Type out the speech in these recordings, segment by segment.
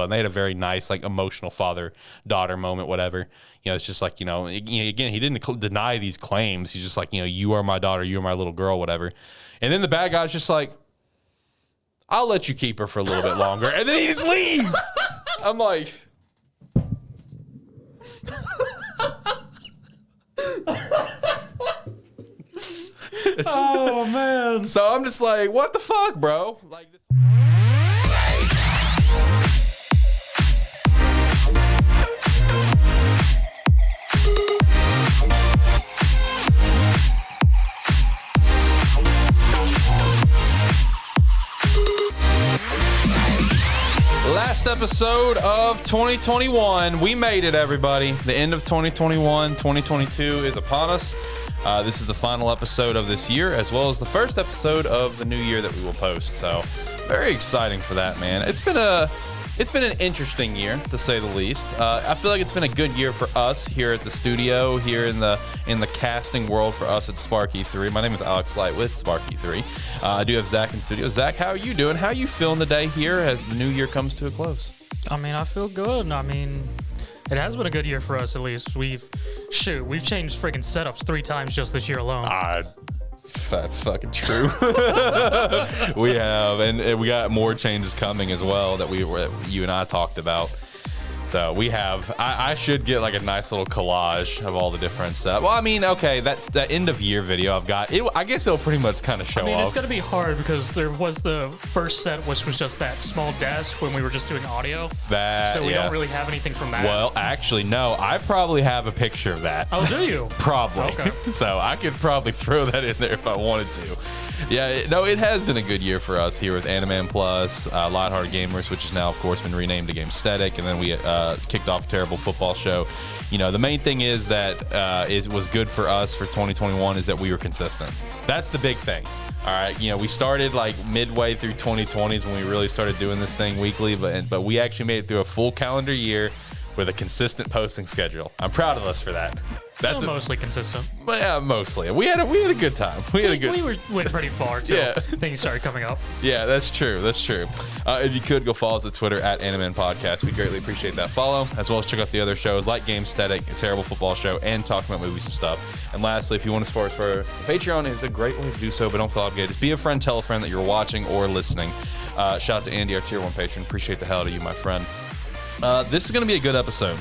And they had a very nice, like, emotional father-daughter moment, whatever. It's just like, again, he didn't deny these claims. He's just like, you are my daughter, you are my little girl, whatever. And then the bad guy's just like, I'll let you keep her for a little bit longer. And then he just leaves. I'm like... Oh, man. So I'm just like, what the fuck, bro? Like this. Last episode of 2021. We made it, everybody. The end of 2021. 2022 is upon us. This is the final episode of this year, as well as the first episode of the new year that we will post. So, very exciting for that, man. It's been an interesting year, to say the least. I feel like it's been a good year for us here at the studio, here in the casting world for us at Spark E3. My name is Alex Light with Spark E3. I do have Zach in studio. Zach, how are you doing? How are you feeling today here as the new year comes to a close? I mean, I feel good. I mean, it has been a good year for us, at least. We've changed freaking setups 3 times just this year alone. That's fucking true. We have, and we got more changes coming as well that you and I talked about. So we have, I should get like a nice little collage of all the different stuff. Well, I mean, okay, that end of year video I've got, I guess it'll pretty much kind of show off. I mean, it's going to be hard because there was the first set, which was just that small desk when we were just doing audio. So we don't really have anything from that. Well, actually, no, I probably have a picture of that. Oh, do you? Probably. Okay. So I could probably throw that in there if I wanted to. Yeah, it has been a good year for us here with Animan Plus, Lighthearted Gamers, which has now, of course, been renamed to Game Static, and then we kicked off a terrible football show. The main thing is that was good for us for 2021 is that we were consistent. That's the big thing. All right, we started like midway through 2020s when we really started doing this thing weekly, but we actually made it through a full calendar year with a consistent posting schedule. I'm proud of us for that. That's mostly consistent. Yeah, mostly. We had a good time. We went pretty far till things started coming up. Yeah, that's true. If you could go follow us on Twitter at Animan Podcast, we'd greatly appreciate that follow, as well as check out the other shows like Game Static, a terrible football show, and talking about movies and stuff. And lastly, if you want to support us for Patreon, is a great way to do so, but don't feel obligated. Just be a friend, tell a friend that you're watching or listening. Shout out to Andy, our Tier 1 patron. Appreciate the hell out of you, my friend. This is going to be a good episode.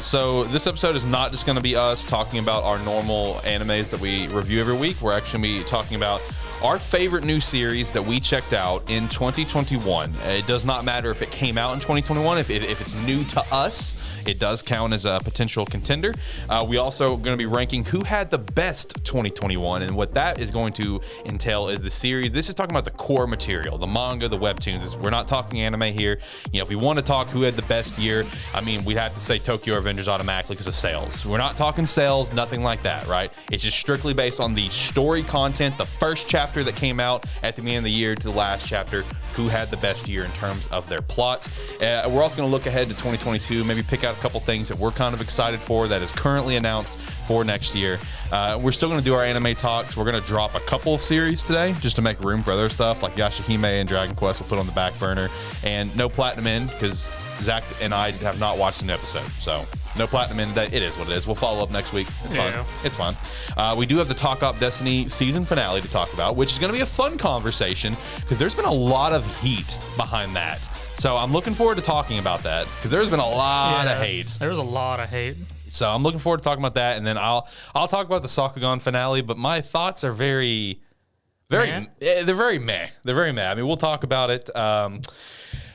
So this episode is not just going to be us talking about our normal animes that we review every week. We're actually going to be talking about our favorite new series that we checked out in 2021. It does not matter if it came out in 2021. If it's new to us, it does count as a potential contender. We also going to be ranking who had the best 2021, and what that is going to entail is the series. This is talking about the core material, the manga, the webtoons. We're not talking anime here. If we want to talk who had the best year, I mean, we'd have to say Tokyo Revengers automatically because of sales. We're not talking sales, nothing like that, right? It's just strictly based on the story content, the first chapter that came out at the beginning of the year to the last chapter, who had the best year in terms of their plot. We're also going to look ahead to 2022, maybe pick out a couple things that we're kind of excited for that is currently announced for next year. We're still going to do our anime talks. We're going to drop a couple of series today just to make room for other stuff like Yashihime and Dragon Quest we'll put on the back burner, and no Platinum in because Zach and I have not watched an episode, so no Platinum in. That it is what it is. We'll follow up next week. It's fine. It's fine. We do have the Takt Op Destiny season finale to talk about, which is going to be a fun conversation because there's been a lot of heat behind that. So I'm looking forward to talking about that because there's been a lot of hate. There's a lot of hate. So I'm looking forward to talking about that, and then I'll talk about the Sakugan finale. But my thoughts are very meh. They're very meh. I mean, we'll talk about it.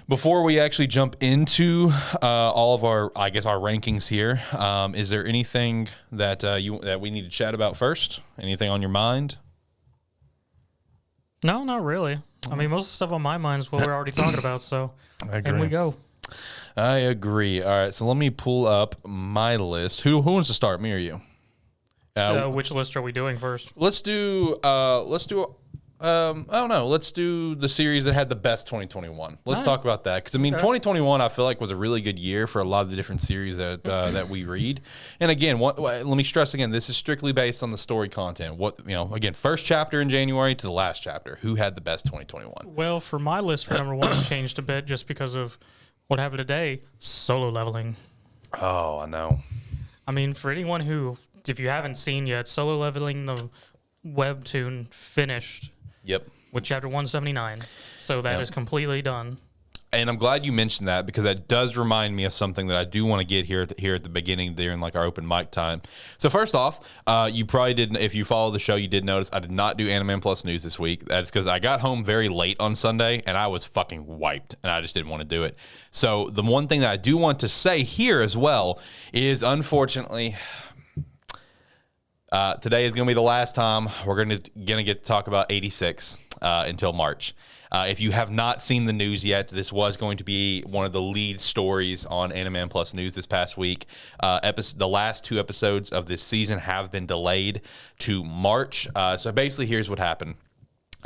Before we actually jump into all of our rankings here, is there anything that we need to chat about first? Anything on your mind? No, not really. I mean, most of the stuff on my mind is what we're already talking about, so and we go. I agree. All right, so let me pull up my list. Who wants to start, me or you? Which list are we doing first? Let's do I don't know. Let's do the series that had the best 2021. Let's talk about that. Because, I mean, 2021, I feel like, was a really good year for a lot of the different series that that we read. And, again, let me stress again, this is strictly based on the story content. Again, first chapter in January to the last chapter. Who had the best 2021? Well, for my list for number one, it changed a bit just because of What happened today? Solo leveling. Oh, I know. I mean, for anyone who, if you haven't seen yet, Solo Leveling, the webtoon, finished. Yep. With chapter 179. So that is completely done. And I'm glad you mentioned that, because that does remind me of something that I do want to get here at the beginning there in like our open mic time. So first off, you probably didn't, if you follow the show, you did notice I did not do Anime Plus news this week. That's because I got home very late on Sunday and I was fucking wiped and I just didn't want to do it. So the one thing that I do want to say here as well is, unfortunately, today is going to be the last time we're going to get to talk about 86 until March. If you have not seen the news yet, this was going to be one of the lead stories on Anime Plus News this past week. The last 2 episodes of this season have been delayed to March. So basically, here's what happened.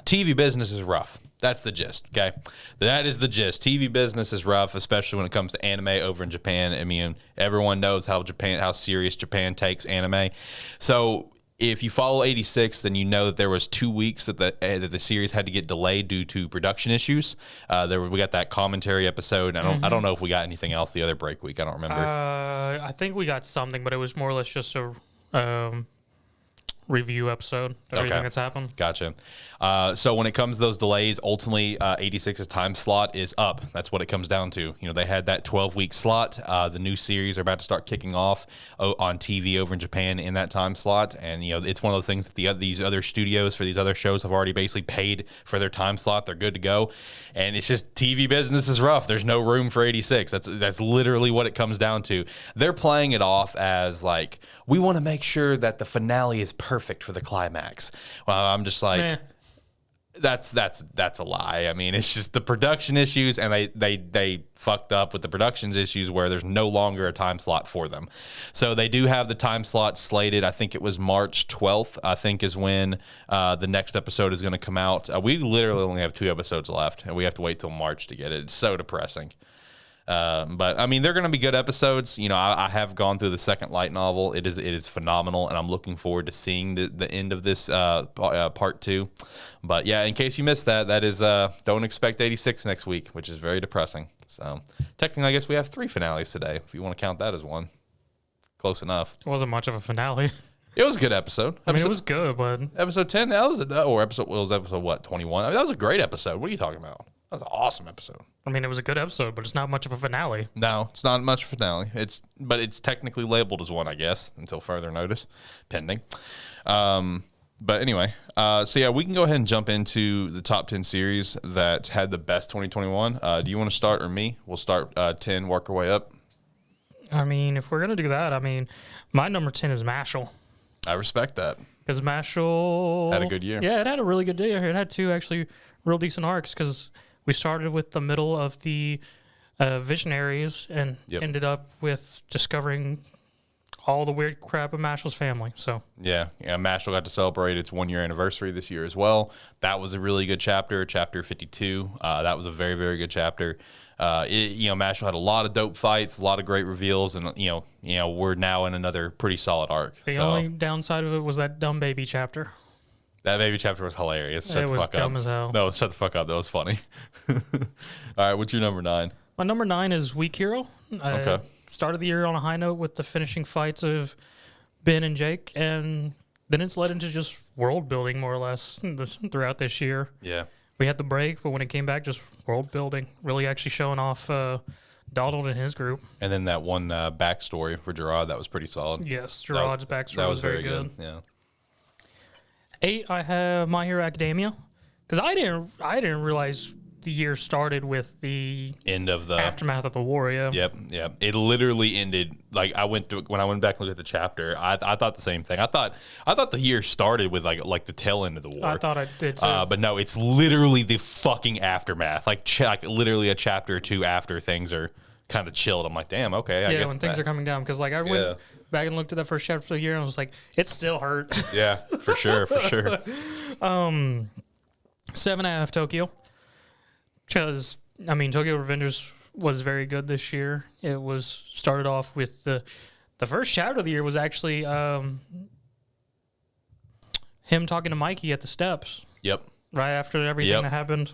TV business is rough. That's the gist, okay? That is the gist. TV business is rough, especially when it comes to anime over in Japan. I mean, everyone knows how serious Japan takes anime. So if you follow 86, then you know that there was 2 weeks that the series had to get delayed due to production issues. We got that commentary episode. I don't know if we got anything else the other break week. I don't remember. I think we got something, but it was more or less just a review episode of everything that's happened. Gotcha. So when it comes to those delays, ultimately 86's time slot is up. That's what it comes down to. You know, they had that 12-week slot. The new series are about to start kicking off on TV over in Japan in that time slot. And, you know, it's one of those things that these other studios for these other shows have already basically paid for their time slot. They're good to go. And it's just TV business is rough. There's no room for 86. That's literally what it comes down to. They're playing it off as like, we want to make sure that the finale is perfect for the climax. Well, I'm just like, that's a lie. I mean, it's just the production issues, and they fucked up with the productions issues where there's no longer a time slot for them. So they do have the time slot slated. I think it was March 12th, I think, is when the next episode is going to come out. We literally only have 2 episodes left, and we have to wait till March to get it. It's so depressing. But I mean, they're going to be good episodes. You know, I have gone through the second light novel. It is phenomenal, and I'm looking forward to seeing the end of this part 2. But yeah, in case you missed that is don't expect 86 next week, which is very depressing. So technically, I guess we have 3 finales today, if you want to count that as one. Close enough. It wasn't much of a finale. It was a good episode. I mean, it was good, but episode 10, episode what, 21? I mean, that was a great episode. What are you talking about? That was an awesome episode. I mean, it was a good episode, but it's not much of a finale. No, it's not much of a finale. But it's technically labeled as one, I guess, until further notice, pending. But anyway, so yeah, we can go ahead and jump into the top 10 series that had the best 2021. Do you want to start or me? We'll start 10, work our way up. I mean, if we're going to do that, I mean, my number 10 is Mashle. I respect that. Because Mashle had a good year. Yeah, it had a really good year. It had 2 actually real decent arcs, because we started with the middle of the Visionaries and ended up with discovering all the weird crap of Mashle's family. So yeah, Mashle got to celebrate its 1-year anniversary this year as well. That was a really good chapter 52. That was a very, very good chapter. Mashle had a lot of dope fights, a lot of great reveals, and you know, we're now in another pretty solid arc. The only downside of it was that dumb baby chapter. That baby chapter was hilarious. It was dumb as hell. No, shut the fuck up. That was funny. All right, what's your number 9? My number 9 is Weak Hero. Okay. Started the year on a high note with the finishing fights of Ben and Jake, and then it's led into just world building more or less throughout this year. Yeah. We had the break, but when it came back, just world building, really actually showing off Donald and his group. And then that one backstory for Gerard, that was pretty solid. Yes, Gerard's backstory was very good. Yeah. 8, I have My Hero Academia, because I didn't realize the year started with the end of the aftermath of the war. Yeah. Yep. It literally ended when I went back and looked at the chapter. I thought the same thing. I thought the year started with like the tail end of the war. I thought I did too. But no, it's literally the fucking aftermath. Like literally a chapter or 2 after things are kind of chilled. I'm like, damn, okay. I guess when things are coming down, because like I went back and looked at that first chapter of the year, and I was like, it still hurt. Yeah, for sure. 7, I have Tokyo. Because, I mean, Tokyo Revengers was very good this year. It was started off with the first chapter of the year was actually him talking to Mikey at the steps. Yep. Right after everything that happened.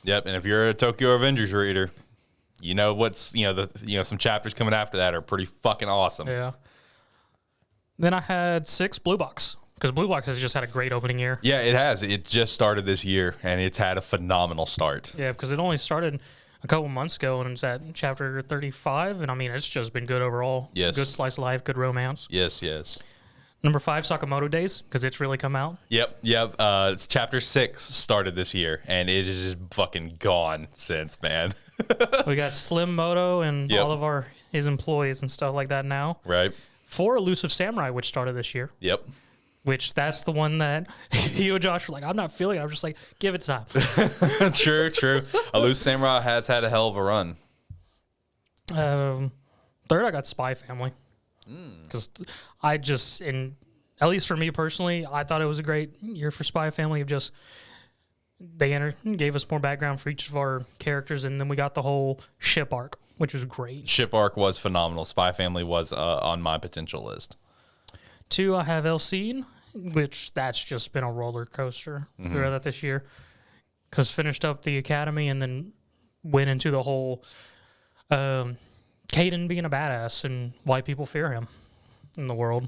Yep. And if you're a Tokyo Revengers reader, You know what's some chapters coming after that are pretty fucking awesome. Yeah. Then I had 6 Blue Box, because Blue Box has just had a great opening year. Yeah, it has. It just started this year, and it's had a phenomenal start. Yeah, because it only started a couple months ago, and it's at chapter 35, and I mean, it's just been good overall. Yes. Good slice of life, good romance. Yes, yes. Number 5, Sakamoto Days, because it's really come out. Yep. It's chapter 6 started this year, and it is just fucking gone since, man. We got Slim Moto and all of his employees and stuff like that now. Right. 4, Elusive Samurai, which started this year. Yep. Which that's the one that you and Josh were like, I'm not feeling it. I'm just like, give it time. True. Elusive Samurai has had a hell of a run. 3rd, I got Spy Family. Because at least for me personally, I thought it was a great year for Spy Family. They gave us more background for each of our characters, and then we got the whole ship arc, which was great. Ship arc was phenomenal. Spy Family was on my potential list. 2, I have Elsine, which that's just been a roller coaster throughout that this year. Because finished up the academy and then went into the whole Caden being a badass and why people fear him in the world.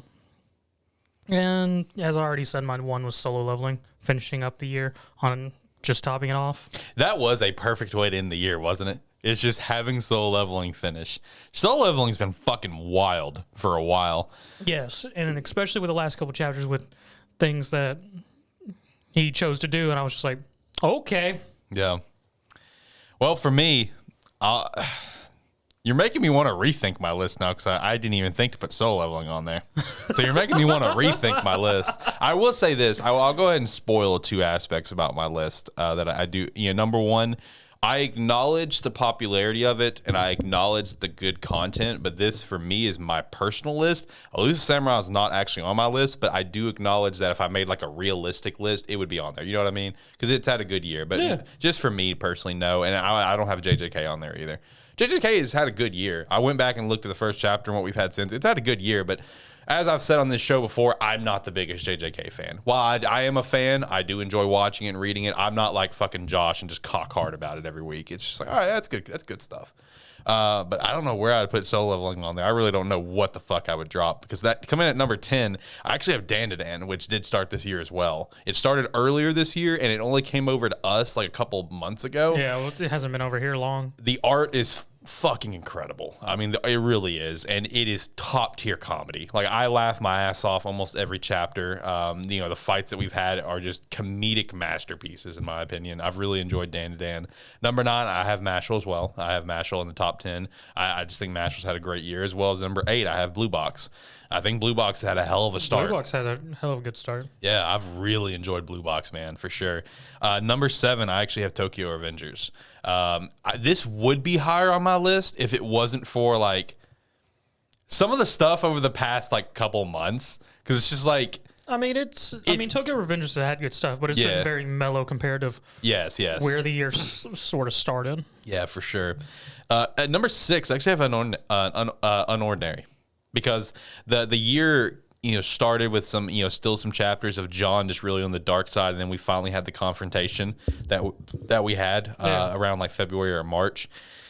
And as I already said, my 1 was solo leveling, finishing up the year on just topping it off. That was a perfect way to end the year, wasn't it? It's just having solo leveling finish. Solo leveling's been fucking wild for a while. Yes, and especially with the last couple chapters with things that he chose to do, and I was just like, okay. Yeah. Well, for me, you're making me want to rethink my list now, because I didn't even think to put solo leveling on there. So you're making me want to rethink my list. I will say this. I'll go ahead and spoil 2 aspects about my list that I do. Number 1, I acknowledge the popularity of it, and I acknowledge the good content, but this, for me, is my personal list. Elusive Samurai is not actually on my list, but I do acknowledge that if I made like a realistic list, it would be on there. You know what I mean? Because it's had a good year. But just for me personally, no. And I don't have JJK on there either. JJK has had a good year. I went back and looked at the first chapter and what we've had since. It's had a good year, but as I've said on this show before, I'm not the biggest JJK fan. While I am a fan, I do enjoy watching it and reading it. I'm not like fucking Josh and just cock hard about it every week. It's just like, all right, that's good. That's good stuff. But I don't know where I'd put solo leveling on there. I really don't know what the fuck I would drop, because that coming in at number 10, I actually have Dandadan, which did start this year as well. It started earlier this year, and it only came over to us like a couple months ago. Yeah, well, it hasn't been over here long. The art is fucking incredible. I mean, it really is, and it is top tier comedy. Like, I laugh my ass off almost every chapter. The fights that we've had are just comedic masterpieces, in my opinion. I've really enjoyed Dandadan. Number 9, I have Mashle as well. I have Mashle in the top 10. I just think Mashle's had a great year, as well as number 8, I have Blue Box. I think Blue Box had a hell of a start. Blue Box had a hell of a good start. Yeah, I've really enjoyed Blue Box, man, for sure. Number 7, I actually have Tokyo Revengers. This would be higher on my list if it wasn't for like some of the stuff over the past like couple months, because it's just like, I mean, Tokyo Revengers has had good stuff, but it's been very mellow compared to where the year sort of started. Yeah, for sure. At number 6, I actually have Unordinary, because the year started with some still some chapters of John just really on the dark side, and then we finally had the confrontation that we had around like February or March,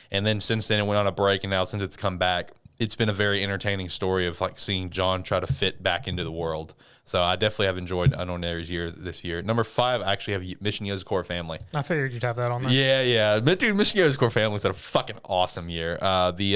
and then since then it went on a break, and now since it's come back, it's been a very entertaining story of like seeing John try to fit back into the world. So I definitely have enjoyed Unordinary's year this year. Number 5, I actually have Mission Yozakura Family. I figured you'd have that on there. Yeah. But dude, Mission Yozakura Family's had a fucking awesome year. The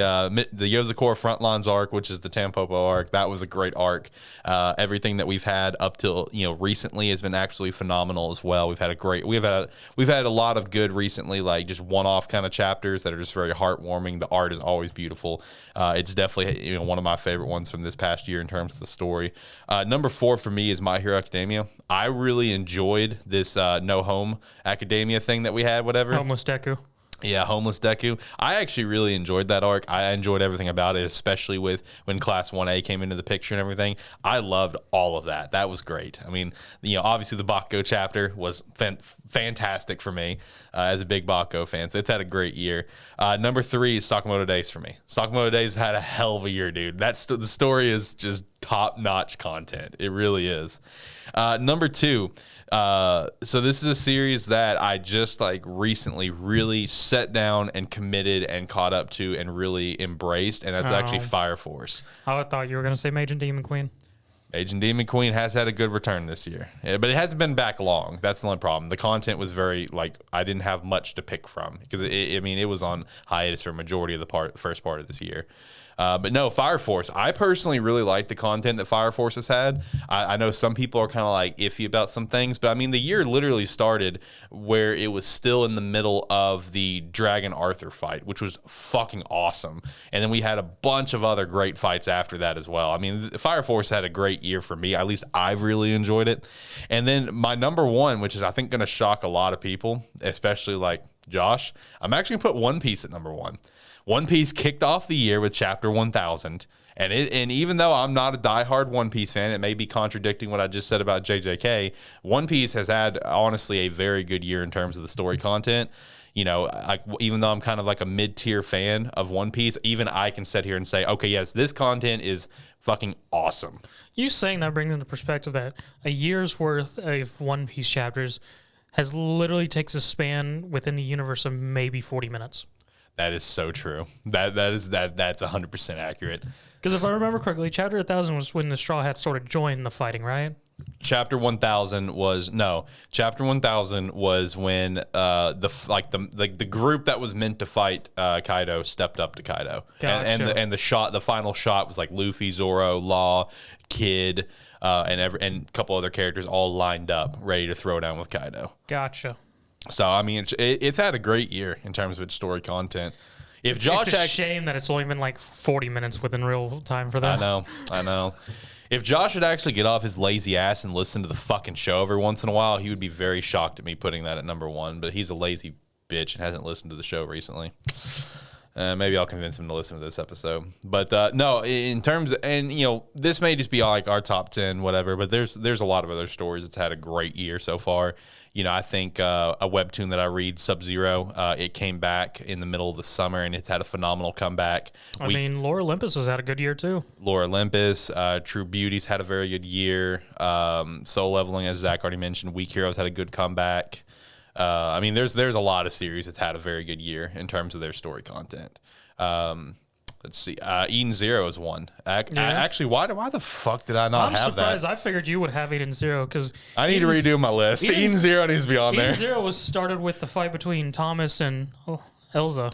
Yozakura Frontlines arc, which is the Tampopo arc, that was a great arc. Everything that we've had up till recently has been actually phenomenal as well. We've had a lot of good recently, like just one-off kind of chapters that are just very heartwarming. The art is always beautiful. It's definitely one of my favorite ones from this past year in terms of the story. Number 4 for me is My Hero Academia. I really enjoyed this No Home Academia thing that we had, whatever. Homeless Deku. Yeah, Homeless Deku. I actually really enjoyed that arc. I enjoyed everything about it, especially with when Class 1A came into the picture and everything. I loved all of that. That was great. I mean, obviously the Bakugo chapter was fantastic for me as a big Bakugo fan. So it's had a great year. Number 3 is Sakamoto Days for me. Sakamoto Days had a hell of a year, dude. The story is just top-notch content. It really is. Number 2, so this is a series that I just like recently really sat down and committed and caught up to and really embraced, and that's actually Fire Force. I thought you were going to say Mage and Demon Queen. Agent Demon Queen has had a good return this year, but it hasn't been back long. That's the only problem. The content was very, like, I didn't have much to pick from because, it was on hiatus for a majority of the first part of this year. But no, Fire Force. I personally really like the content that Fire Force has had. I know some people are kind of like iffy about some things, but I mean, the year literally started where it was still in the middle of the Dragon Arthur fight, which was fucking awesome. And then we had a bunch of other great fights after that as well. I mean, Fire Force had a great year for me. At least I've really enjoyed it. And then my number 1, which is I think going to shock a lot of people, especially like Josh, I'm actually going to put One Piece at number 1. One Piece kicked off the year with Chapter 1000, and even though I'm not a diehard One Piece fan, it may be contradicting what I just said about JJK. One Piece has had honestly a very good year in terms of the story content. You know, even though I'm kind of like a mid-tier fan of One Piece, even I can sit here and say, okay, yes, this content is fucking awesome. You saying that brings into perspective that a year's worth of One Piece chapters has literally takes a span within the universe of maybe 40 minutes. That is so true. That's 100% accurate. Because if I remember correctly, Chapter 1000 was when the Straw Hats sort of joined the fighting, right? Chapter 1000 was when the group that was meant to fight Kaido stepped up to Kaido. Gotcha. And the final shot was like Luffy, Zoro, Law, Kid, and a couple other characters all lined up ready to throw down with Kaido. Gotcha. So I mean, it's had a great year in terms of its story content. If Josh, it's a shame that it's only been like 40 minutes within real time for that. I know. If Josh would actually get off his lazy ass and listen to the fucking show every once in a while, he would be very shocked at me putting that at number 1. But he's a lazy bitch and hasn't listened to the show recently. Maybe I'll convince him to listen to this episode. But no, in terms of, and you know, this may just be like our top 10, whatever. But there's a lot of other stories that's had a great year so far. You know, I think a webtoon that I read, Sub-Zero, it came back in the middle of the summer, and it's had a phenomenal comeback. I mean, Lore Olympus has had a good year, too. Lore Olympus, True Beauty's had a very good year. Soul Leveling, as Zach already mentioned, Weak Heroes had a good comeback. I mean, there's a lot of series that's had a very good year in terms of their story content. Let's see. Eden Zero is one. Actually, why the fuck did I not have that? I'm surprised. I figured you would have Eden Zero because I need to redo my list. Eden Zero needs to be on there. Eden Zero was started with the fight between Thomas and Elza.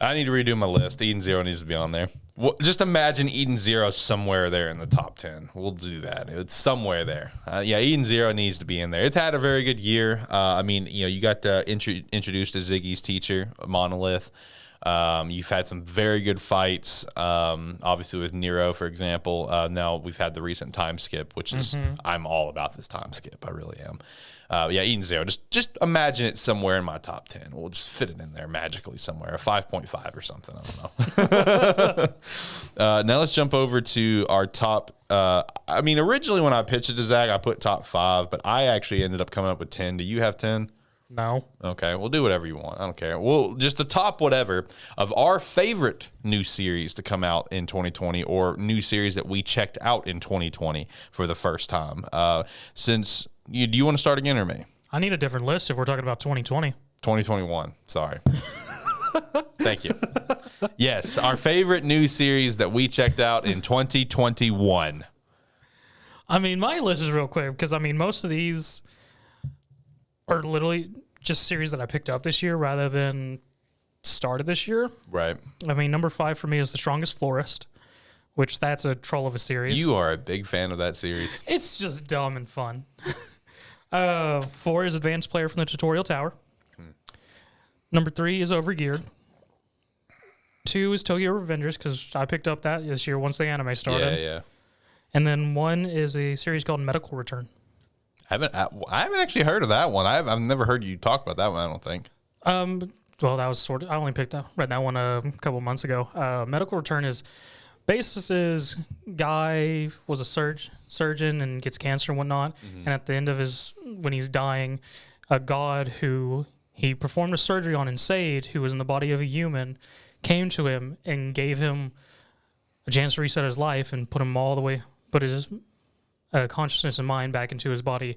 I need to redo my list. Eden Zero needs to be on there. Well, just imagine Eden Zero somewhere there in the top 10. We'll do that. It's somewhere there. Yeah, Eden Zero needs to be in there. It's had a very good year. I mean, you know, you got introduced to Ziggy's teacher, Monolith. You've had some very good fights, obviously with Nero, for example. Now we've had the recent time skip, which is, I'm all about this time skip. I really am. Yeah, Eden Zero. Just imagine it somewhere in my top 10. We'll just fit it in there magically somewhere, a 5.5 or something. I don't know. Now let's jump over to our top. I mean, originally when I pitched it to Zach, I put top 5, but I actually ended up coming up with 10. Do you have 10? No. Okay, we'll do whatever you want. I don't care. Well, just the top whatever of our favorite new series to come out in 2020 or new series that we checked out in 2020 for the first time. Do you want to start again or me? I need a different list if we're talking about 2020. 2021. Sorry. Thank you. Yes, our favorite new series that we checked out in 2021. I mean, my list is real quick because, I mean, most of these are literally just series that I picked up this year rather than started this year. Right. I mean, number 5 for me is The Strongest Florist, which that's a troll of a series. You are a big fan of that series. It's just dumb and fun. 4 is Advanced Player from the Tutorial Tower. Number 3 is Overgeared. 2 is Tokyo Revengers because I picked up that this year once the anime started. Yeah. And then 1 is a series called Medical Return. I haven't actually heard of that one. I've never heard you talk about that one, I don't think. Well, that was sort of, I only read that one a couple months ago. Medical Return basis is guy was a surgeon and gets cancer and whatnot. And at the end of when he's dying, a god who he performed a surgery on and saved, who was in the body of a human, came to him and gave him a chance to reset his life and put him all the way put his consciousness and mind back into his body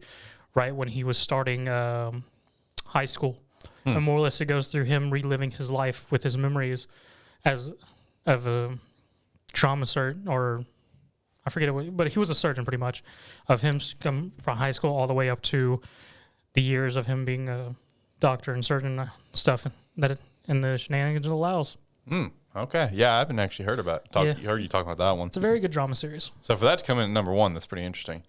right when he was starting high school. And more or less it goes through him reliving his life with his memories as of a trauma surgeon, or I forget what, but he was a surgeon pretty much, of him come from high school all the way up to the years of him being a doctor and surgeon stuff that in the shenanigans it allows. Okay. Yeah, I haven't actually heard heard you talk about that one. It's a very good drama series. So for that to come in at number 1, that's pretty interesting.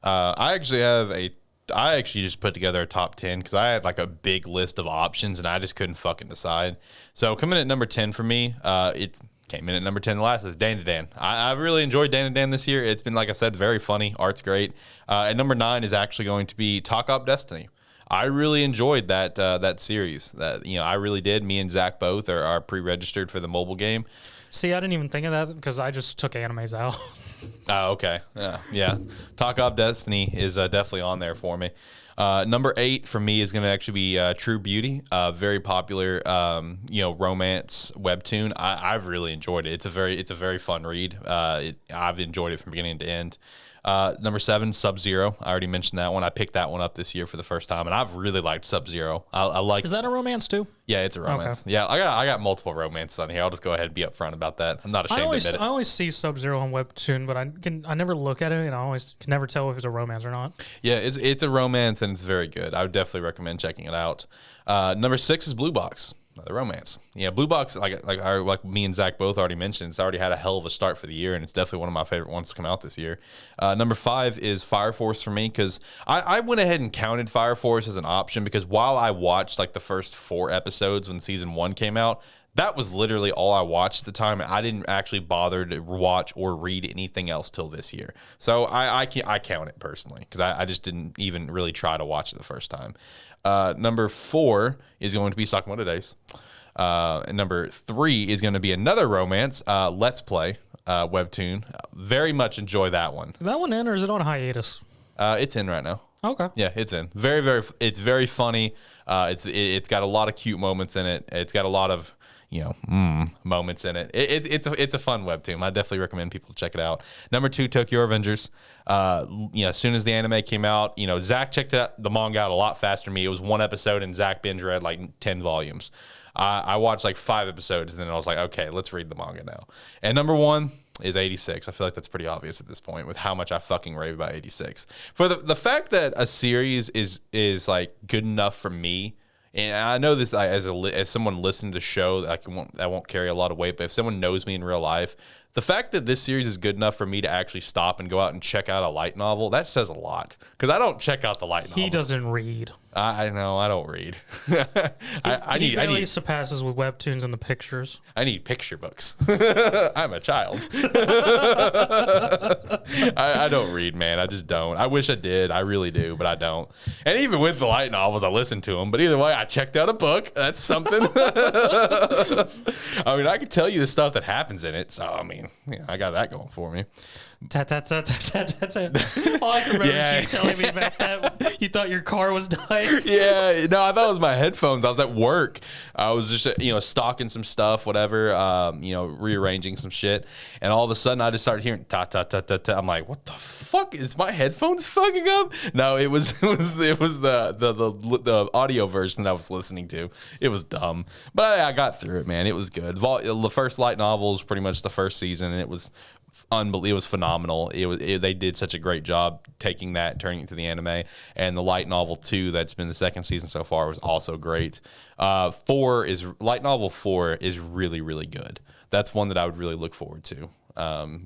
I actually just put together a top 10 because I had like a big list of options and I just couldn't fucking decide. So coming in at number 10 for me, it came in at number 10 last is Dandadan. I've really enjoyed Dandadan this year. It's been, like I said, very funny. Art's great. At number 9 is actually going to be Takt Op Destiny. I really enjoyed that series. That I really did. Me and Zach both are pre-registered for the mobile game. See, I didn't even think of that because I just took animes out. Oh, okay. Yeah. Takt Op Destiny is definitely on there for me. Number 8 for me is going to actually be True Beauty, very popular, romance webtoon. I've really enjoyed it. It's a very fun read. I've enjoyed it from beginning to end. Number 7, Sub-Zero. I already mentioned that one. I picked that one up this year for the first time, and I've really liked Sub-Zero. I like. Is that a romance too? Yeah, it's a romance. Okay. Yeah, I got multiple romances on here. I'll just go ahead and be upfront about that. I'm not ashamed to admit it. I always see Sub-Zero on Webtoon, but I never look at it, and I always can never tell if it's a romance or not. Yeah, it's a romance, and it's very good. I would definitely recommend checking it out. Number 6 is Blue Box. The romance. Yeah, Blue Box, like me and Zach both already mentioned, it's already had a hell of a start for the year, and it's definitely one of my favorite ones to come out this year. Number 5 is Fire Force for me, because I went ahead and counted Fire Force as an option, because while I watched like the first 4 episodes when season 1 came out, that was literally all I watched at the time, and I didn't actually bother to watch or read anything else till this year. So I count it personally, because I just didn't even really try to watch it the first time. Number 4 is going to be Sakamoto Days. And number 3 is going to be another romance, Let's Play, webtoon. Very much enjoy that one. Is that one in, or is it on hiatus? It's in right now. Okay. Yeah, it's in. It's very funny. It's got a lot of cute moments in it. It's got a lot of moments in it. It's a fun webtoon. I definitely recommend people check it out. Number 2, Tokyo Revengers. As soon as the anime came out, Zach checked the manga out a lot faster than me. It was 1 episode, and Zach binge read like 10 volumes. I watched like 5 episodes, and then I was like, okay, let's read the manga now. And number 1 is 86. I feel like that's pretty obvious at this point with how much I fucking rave about 86. For the fact that a series is like good enough for me. And I know this as someone listening to the show, that won't carry a lot of weight. But if someone knows me in real life, the fact that this series is good enough for me to actually stop and go out and check out a light novel, that says a lot. Because I don't check out the light novels. He doesn't read. I know, I don't read. He barely surpasses with webtoons and the pictures. I need picture books. I'm a child. I don't read, man. I just don't. I wish I did. I really do, but I don't. And even with the light novels, I listen to them. But either way, I checked out a book. That's something. I mean, I could tell you the stuff that happens in it. So, I mean, I got that going for me. All I can remember is you telling me about that. You thought your car was dying. Yeah, no, I thought it was my headphones. I was at work. I was just, stocking some stuff, whatever, rearranging some shit. And all of a sudden, I just started hearing ta ta ta ta ta. I'm like, what the fuck? Is my headphones fucking up? No, it was the audio version that I was listening to. It was dumb, but I got through it, man. It was good. The first light novel was pretty much the first season, and it was unbelievable. It was phenomenal. They did such a great job taking that and turning it to the anime. And the light novel 2 that's been the second season so far was also great. Light novel 4 is really, really good. That's one that I would really look forward to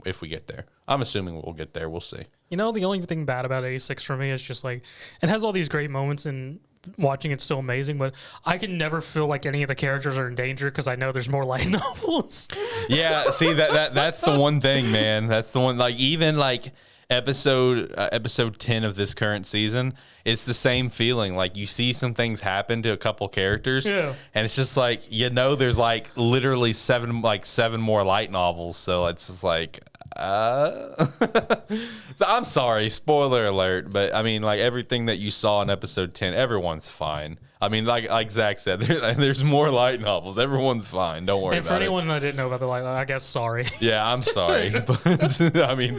if we get there. I'm assuming we'll get there. We'll see. The only thing bad about 86 for me is just like it has all these great moments, and watching it's still amazing, but I can never feel like any of the characters are in danger because I know there's more light novels. Yeah, see that's the one thing, man. That's the one. Like even like episode 10 of this current season, it's the same feeling. Like you see some things happen to a couple characters, and it's just like there's like literally seven more light novels. So it's just like. So I'm sorry, spoiler alert, but I mean, like everything that you saw in episode 10, everyone's fine. I mean, like Zach said, there's more light novels. Everyone's fine. Don't worry and about it. And for anyone that didn't know about the light novel, I guess sorry. Yeah, I'm sorry. But I mean,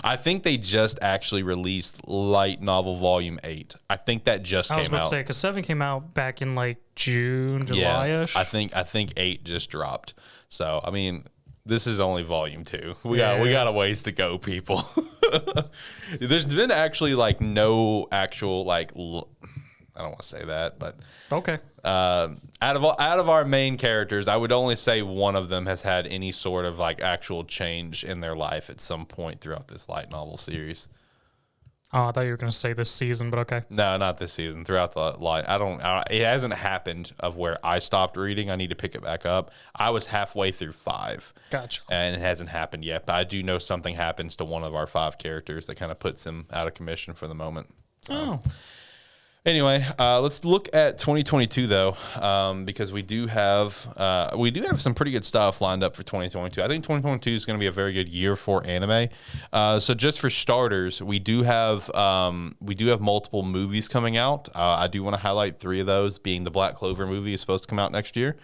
I think they just actually released light novel volume 8. I think that just came out. I was about to say, because 7 came out back in like June, July-ish. Yeah, I think 8 just dropped. So, I mean, this is only volume 2. We got a ways to go, people. There's been actually like no actual like I don't want to say that, but okay. Out of our main characters, I would only say one of them has had any sort of like actual change in their life at some point throughout this light novel series. Oh, I thought you were going to say this season, but okay. No, not this season. Throughout the light, it hasn't happened of where I stopped reading. I need to pick it back up. I was halfway through 5. Gotcha. And it hasn't happened yet, but I do know something happens to one of our 5 characters that kind of puts him out of commission for the moment. So. Oh. Anyway, let's look at 2022 though, because we do have some pretty good stuff lined up for 2022. I think 2022 is going to be a very good year for anime. So just for starters, we do have multiple movies coming out. I do want to highlight 3 of those, being the Black Clover movie is supposed to come out next year.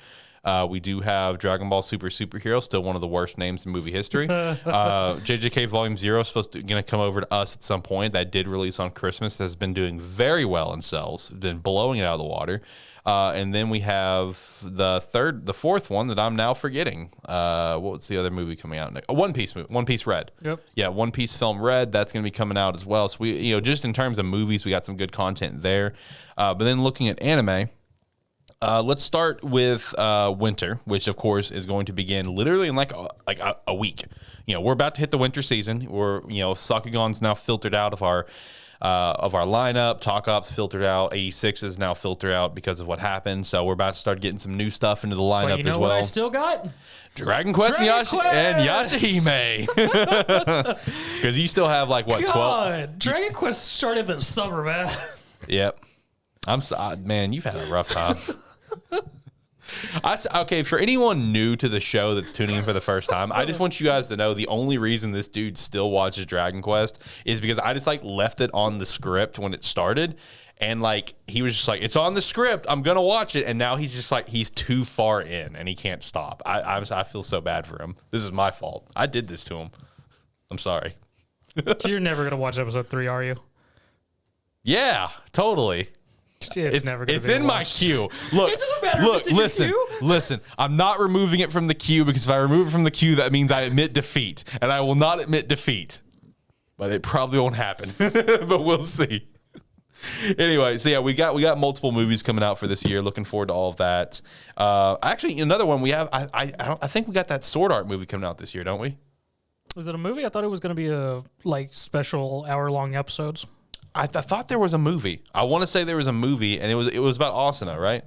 We do have Dragon Ball Super Superhero, still one of the worst names in movie history. JJK Volume 0 is going to come over to us at some point. That did release on Christmas. Has been doing very well in sales. Been blowing it out of the water. And then we have the fourth one that I'm now forgetting. What's the other movie coming out next? One Piece movie, One Piece Red. Yep. Yeah, One Piece film Red. That's going to be coming out as well. So we, just in terms of movies, we got some good content there. But then looking at anime. Let's start with winter, which of course is going to begin literally in like a week. We're about to hit the winter season. Sakugan's now filtered out of our lineup. Talk Op's filtered out. 86 is now filtered out because of what happened. So we're about to start getting some new stuff into the lineup as well. What I still got? Dragon Quest and Yashihime. Because you still have like what, 12? Dragon Quest started in the summer, man. Yep. Man, you've had a rough time. Okay, for anyone new to the show that's tuning in for the first time, I just want you guys to know the only reason this dude still watches Dragon Quest is because I just like left it on the script when it started, and like he was just like, it's on the script, I'm gonna watch it, and now he's just like, he's too far in and he can't stop. I feel so bad for him. This is my fault. I did this to him. I'm sorry. You're never gonna watch episode 3, are you? Yeah, totally. It's never going to be. It's in my queue. Look, it doesn't matter. Look, listen. I'm not removing it from the queue because if I remove it from the queue, that means I admit defeat, and I will not admit defeat. But it probably won't happen. But we'll see. Anyway, so yeah, we got multiple movies coming out for this year. Looking forward to all of that. Actually, another one we have. I think we got that Sword Art movie coming out this year, don't we? Is it a movie? I thought it was going to be a special hour-long episodes. I thought there was a movie. I want to say there was a movie, and it was about Asuna, right?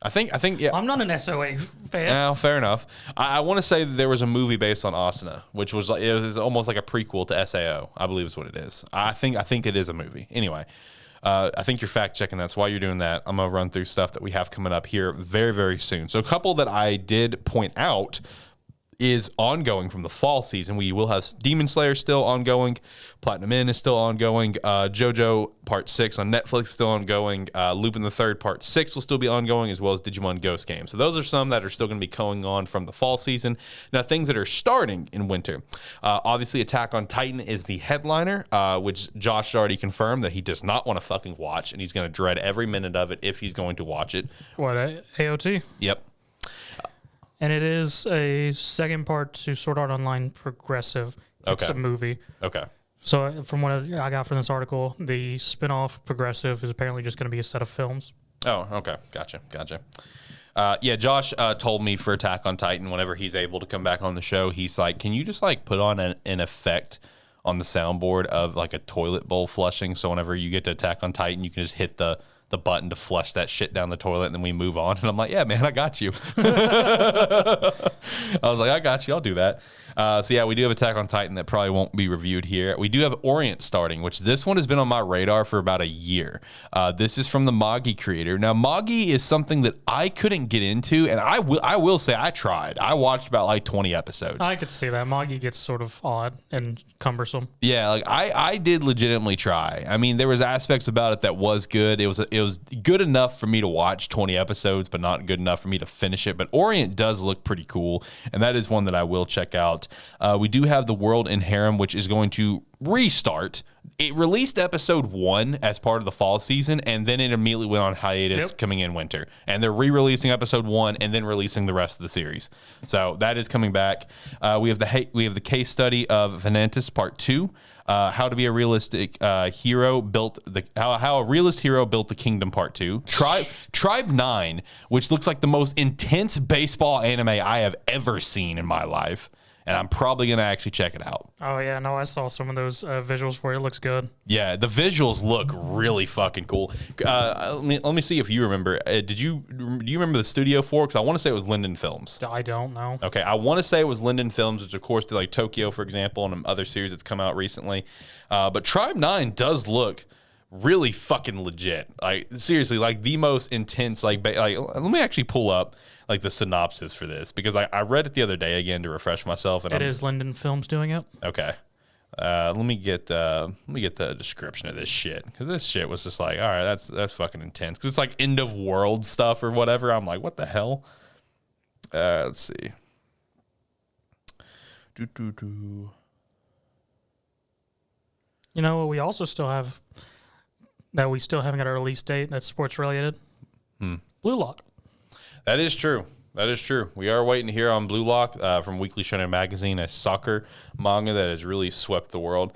I think yeah. I'm not an SOA fan. No, fair enough. I want to say that there was a movie based on Asuna, which was like, it was almost like a prequel to SAO. I believe is what it is. I think it is a movie. Anyway, I think you're fact checking. That's why you're doing that. I'm gonna run through stuff that we have coming up here very, very soon. So a couple that I did point out is ongoing from the fall season. We will have Demon Slayer still ongoing. Platinum Inn is still ongoing. JoJo Part 6 on Netflix still ongoing. Lupin the Third Part 6 will still be ongoing, as well as Digimon Ghost Game. So those are some that are still going to be going on from the fall season. Now, things that are starting in winter. Obviously, Attack on Titan is the headliner, which Josh already confirmed that he does not want to fucking watch, and he's going to dread every minute of it if he's going to watch it. What, AOT? Yep. And it is a second part to Sword Art Online Progressive. It's a movie. Okay. So from what I got from this article, the spinoff Progressive is apparently just going to be a set of films. Oh, okay. Gotcha. Yeah, Josh told me for Attack on Titan, whenever he's able to come back on the show, he's like, can you just like put on an effect on the soundboard of like a toilet bowl flushing? So whenever you get to Attack on Titan, you can just hit the button to flush that shit down the toilet, and then we move on. And I'm like, yeah, man, I got you. I was like, I got you. I'll do that. So yeah, we do have Attack on Titan that probably won't be reviewed here. We do have Orient starting, which this one has been on my radar for about a year. This is from the Magi creator. Now, Magi is something that I couldn't get into, and I will say I tried. I watched about like 20 episodes. I could see that. Magi gets sort of odd and cumbersome. Yeah, like I did legitimately try. I mean, there was aspects about it that was good. It was was good enough for me to watch 20 episodes, but not good enough for me to finish it. But Orient does look pretty cool, and that is one that I will check out. We do have The World in Harem, which is going to restart. It released episode 1 as part of the fall season, and then it immediately went on hiatus coming in winter. And they're re-releasing episode 1 and then releasing the rest of the series. So that is coming back. We have the case study of Vigilantes Part 2. How to be a realistic hero built how a realist hero built the kingdom Part 2. Tribe 9, which looks like the most intense baseball anime I have ever seen in my life. And I'm probably going to actually check it out. Oh, yeah. No, I saw some of those visuals for it. It looks good. Yeah, the visuals look really fucking cool. Let me see if you remember. Do you remember the studio for it? Because I want to say it was Linden Films. I don't know. Okay, I want to say it was Linden Films, which, of course, did like Tokyo, for example, and other series that's come out recently. But Tribe 9 does look really fucking legit. Like, seriously, like the most intense, like let me actually pull up like the synopsis for this, because I read it the other day again to refresh myself. And it is Linden Films doing it. Okay. Let me get the description of this shit, because this shit was just like, all right, that's fucking intense, because it's like end of world stuff or whatever. I'm like, what the hell? Let's see. You know, we also still have that we still haven't got a release date that's sports related. Blue Lock. That is true. That is true. We are waiting to hear on Blue Lock from Weekly Shonen Magazine, a soccer manga that has really swept the world.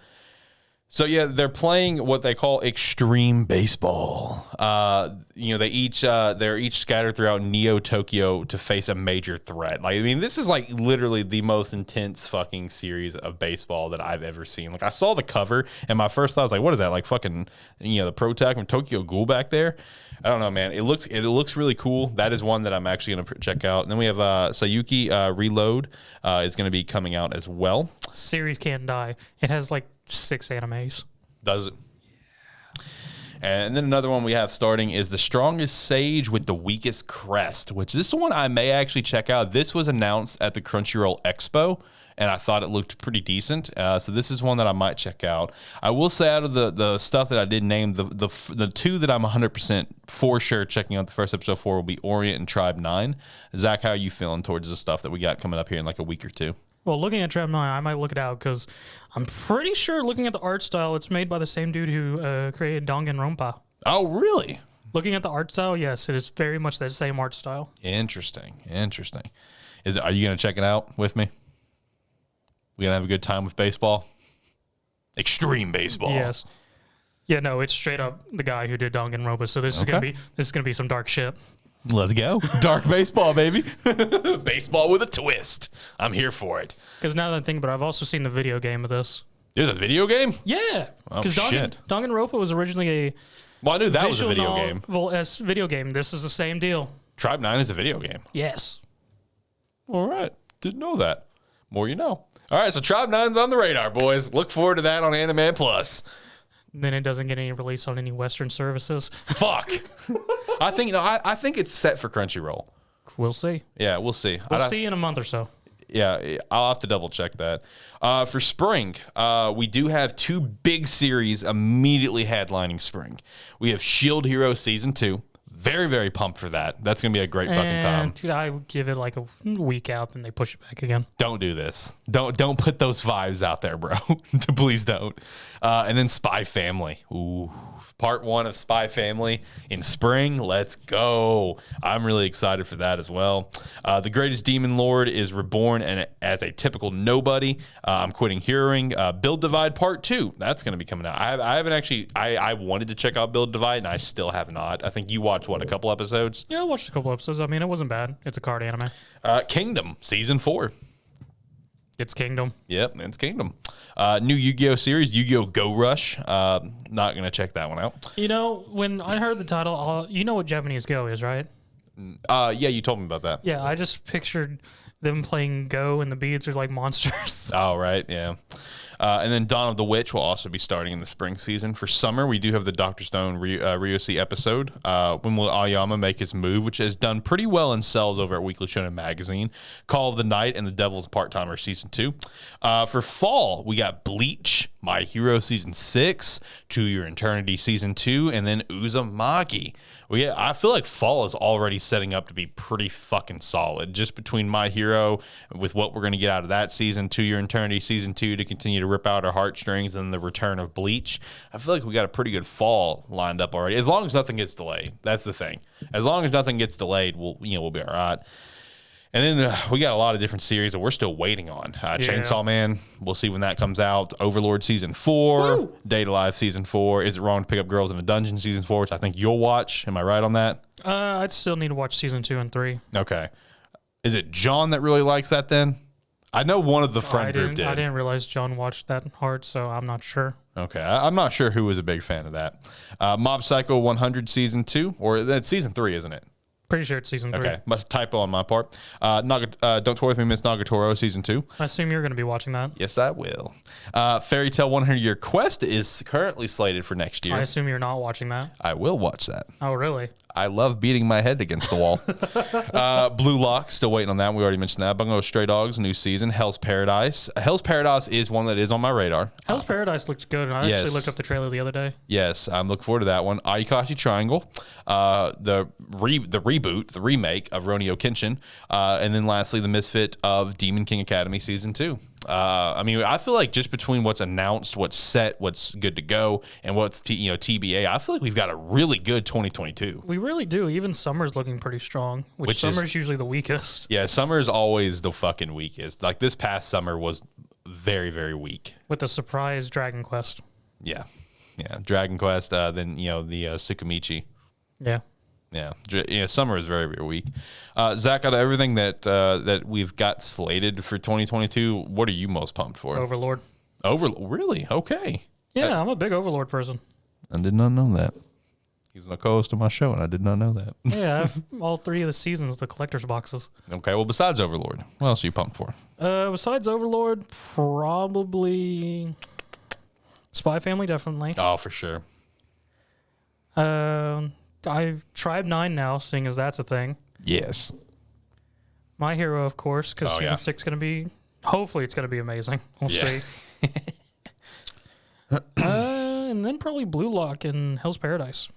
So, yeah, they're playing what they call extreme baseball. They're each scattered throughout Neo Tokyo to face a major threat. Like, I mean, this is like literally the most intense fucking series of baseball that I've ever seen. Like, I saw the cover, and my first thought was like, what is that? Like fucking, the Pro Tag from Tokyo Ghoul back there? I don't know, man. It looks really cool. That is one that I'm actually going to check out. And then we have Sayuki Reload is going to be coming out as well. Series can't die. It has like 6 animes. Does it? And then another one we have starting is The Strongest Sage with the Weakest Crest, which this one I may actually check out. This was announced at the Crunchyroll Expo, and I thought it looked pretty decent. So this is one that I might check out. I will say, out of the stuff that I did name, the two that I'm 100% for sure checking out the first episode for will be Orient and Tribe 9. Zach, how are you feeling towards the stuff that we got coming up here in like a week or two? Well, looking at Tribe 9, I might look it out, because I'm pretty sure, looking at the art style, it's made by the same dude who created Danganronpa. Oh, really? Looking at the art style, yes, it is very much the same art style. Interesting. Are you going to check it out with me? We going to have a good time with baseball? Extreme baseball. Yes. Yeah, no, it's straight up the guy who did Danganronpa, so this is gonna be some dark shit. Let's go. Dark baseball, baby. Baseball with a twist. I'm here for it. Because now that I think about it, I've also seen the video game of this. There's a video game? Yeah. Oh, shit. Danganronpa was originally a... Well, I knew that was a video game. Video game. This is the same deal. Tribe 9 is a video game. Yes. All right. Didn't know that. More you know. All right, so Tribe 9's on the radar, boys. Look forward to that on Anime Plus. Then it doesn't get any release on any Western services. Fuck. I think it's set for Crunchyroll. We'll see. Yeah, we'll see. We'll see in a month or so. Yeah, I'll have to double check that. For spring, we do have 2 big series immediately headlining spring. We have Shield Hero Season 2. Very, very pumped for that. That's going to be a great fucking time. Dude, I would give it like a week out, then they push it back again. Don't do this. Don't put those vibes out there, bro. Please don't. And then Spy Family. Ooh, part 1 of Spy Family in spring. Let's go. I'm really excited for that as well. The Greatest Demon Lord is reborn and as a typical nobody. I'm quitting hearing. Build Divide Part 2. That's going to be coming out. I haven't actually. I wanted to check out Build Divide, and I still have not. I think you watched a couple episodes? Yeah, I watched a couple episodes. I mean, it wasn't bad. It's a card anime. Kingdom Season 4. It's Kingdom. Yep, it's Kingdom. New Yu-Gi-Oh series, Yu-Gi-Oh! Go Rush. Not going to check that one out. You know, when I heard the title, you know what Japanese Go is, right? Yeah, you told me about that. Yeah, I just pictured them playing Go and the beads are like monsters. Oh, right, yeah. And then Dawn of the Witch will also be starting in the spring season. For summer, we do have the Dr. Stone Ryosei episode. When will Aoyama make his move, which has done pretty well in sales over at Weekly Shonen Magazine. Call of the Night and The Devil's Part-Timer Season 2. For fall, we got Bleach, My Hero Season 6, To Your Eternity Season 2, and then Uzumaki. I feel like fall is already setting up to be pretty fucking solid. Just between My Hero, with what we're going to get out of that season, To Your Eternity Season 2 to continue to rip out our heartstrings, and the return of Bleach. I feel like we got a pretty good fall lined up already. As long as nothing gets delayed. That's the thing. As long as nothing gets delayed, we'll be all right. And then we got a lot of different series that we're still waiting on. Chainsaw Man, we'll see when that comes out. Overlord Season 4, Woo! Date Alive Season 4. Is It Wrong to Pick Up Girls in a Dungeon Season 4, which I think you'll watch. Am I right on that? I'd still need to watch Season 2 and 3. Okay. Is it John that really likes that then? I know one of the friend group did. I didn't realize John watched that hard, so I'm not sure. Okay. I'm not sure who was a big fan of that. Mob Psycho 100 Season 2, or that's Season 3, isn't it? Pretty sure it's Season 3. Okay, must typo on my part. Don't Toy With Me, Miss Nagatoro, Season 2. I assume you're going to be watching that. Yes, I will. Fairy Tail 100-Year Quest is currently slated for next year. I assume you're not watching that. I will watch that. Oh, really? I love beating my head against the wall. Blue Lock, still waiting on that. We already mentioned that. Bungo Stray Dogs, new season. Hell's Paradise. Hell's Paradise is one that is on my radar. Hell's Paradise looked good. I actually looked up the trailer the other day. Yes, I'm looking forward to that one. Ayakashi Triangle, the reboot, the remake of Ronio Kenshin. And then lastly, the misfit of Demon King Academy Season 2. I mean, I feel like just between what's announced, what's set, what's good to go, and what's TBA, I feel like we've got a really good 2022. We really do. Even summer's looking pretty strong, which summer's usually the weakest. Yeah, summer's always the fucking weakest. Like this past summer was very, very weak. With the surprise Dragon Quest. Yeah, Dragon Quest. Then the Tsukimichi. Yeah. Yeah, summer is very, very weak. Zach, out of everything that we've got slated for 2022, what are you most pumped for? Overlord. Really? Okay. Yeah, I'm a big Overlord person. I did not know that. He's a co-host of my show, and I did not know that. Yeah, I have all 3 of the seasons, the collector's boxes. Okay, well, besides Overlord, what else are you pumped for? Besides Overlord, probably Spy Family, definitely. Oh, for sure. I've tried 9 now, seeing as that's a thing. Yes. My Hero, of course, because season 6 is going to be, hopefully it's going to be amazing. We'll see. And then probably Blue Lock and Hell's Paradise.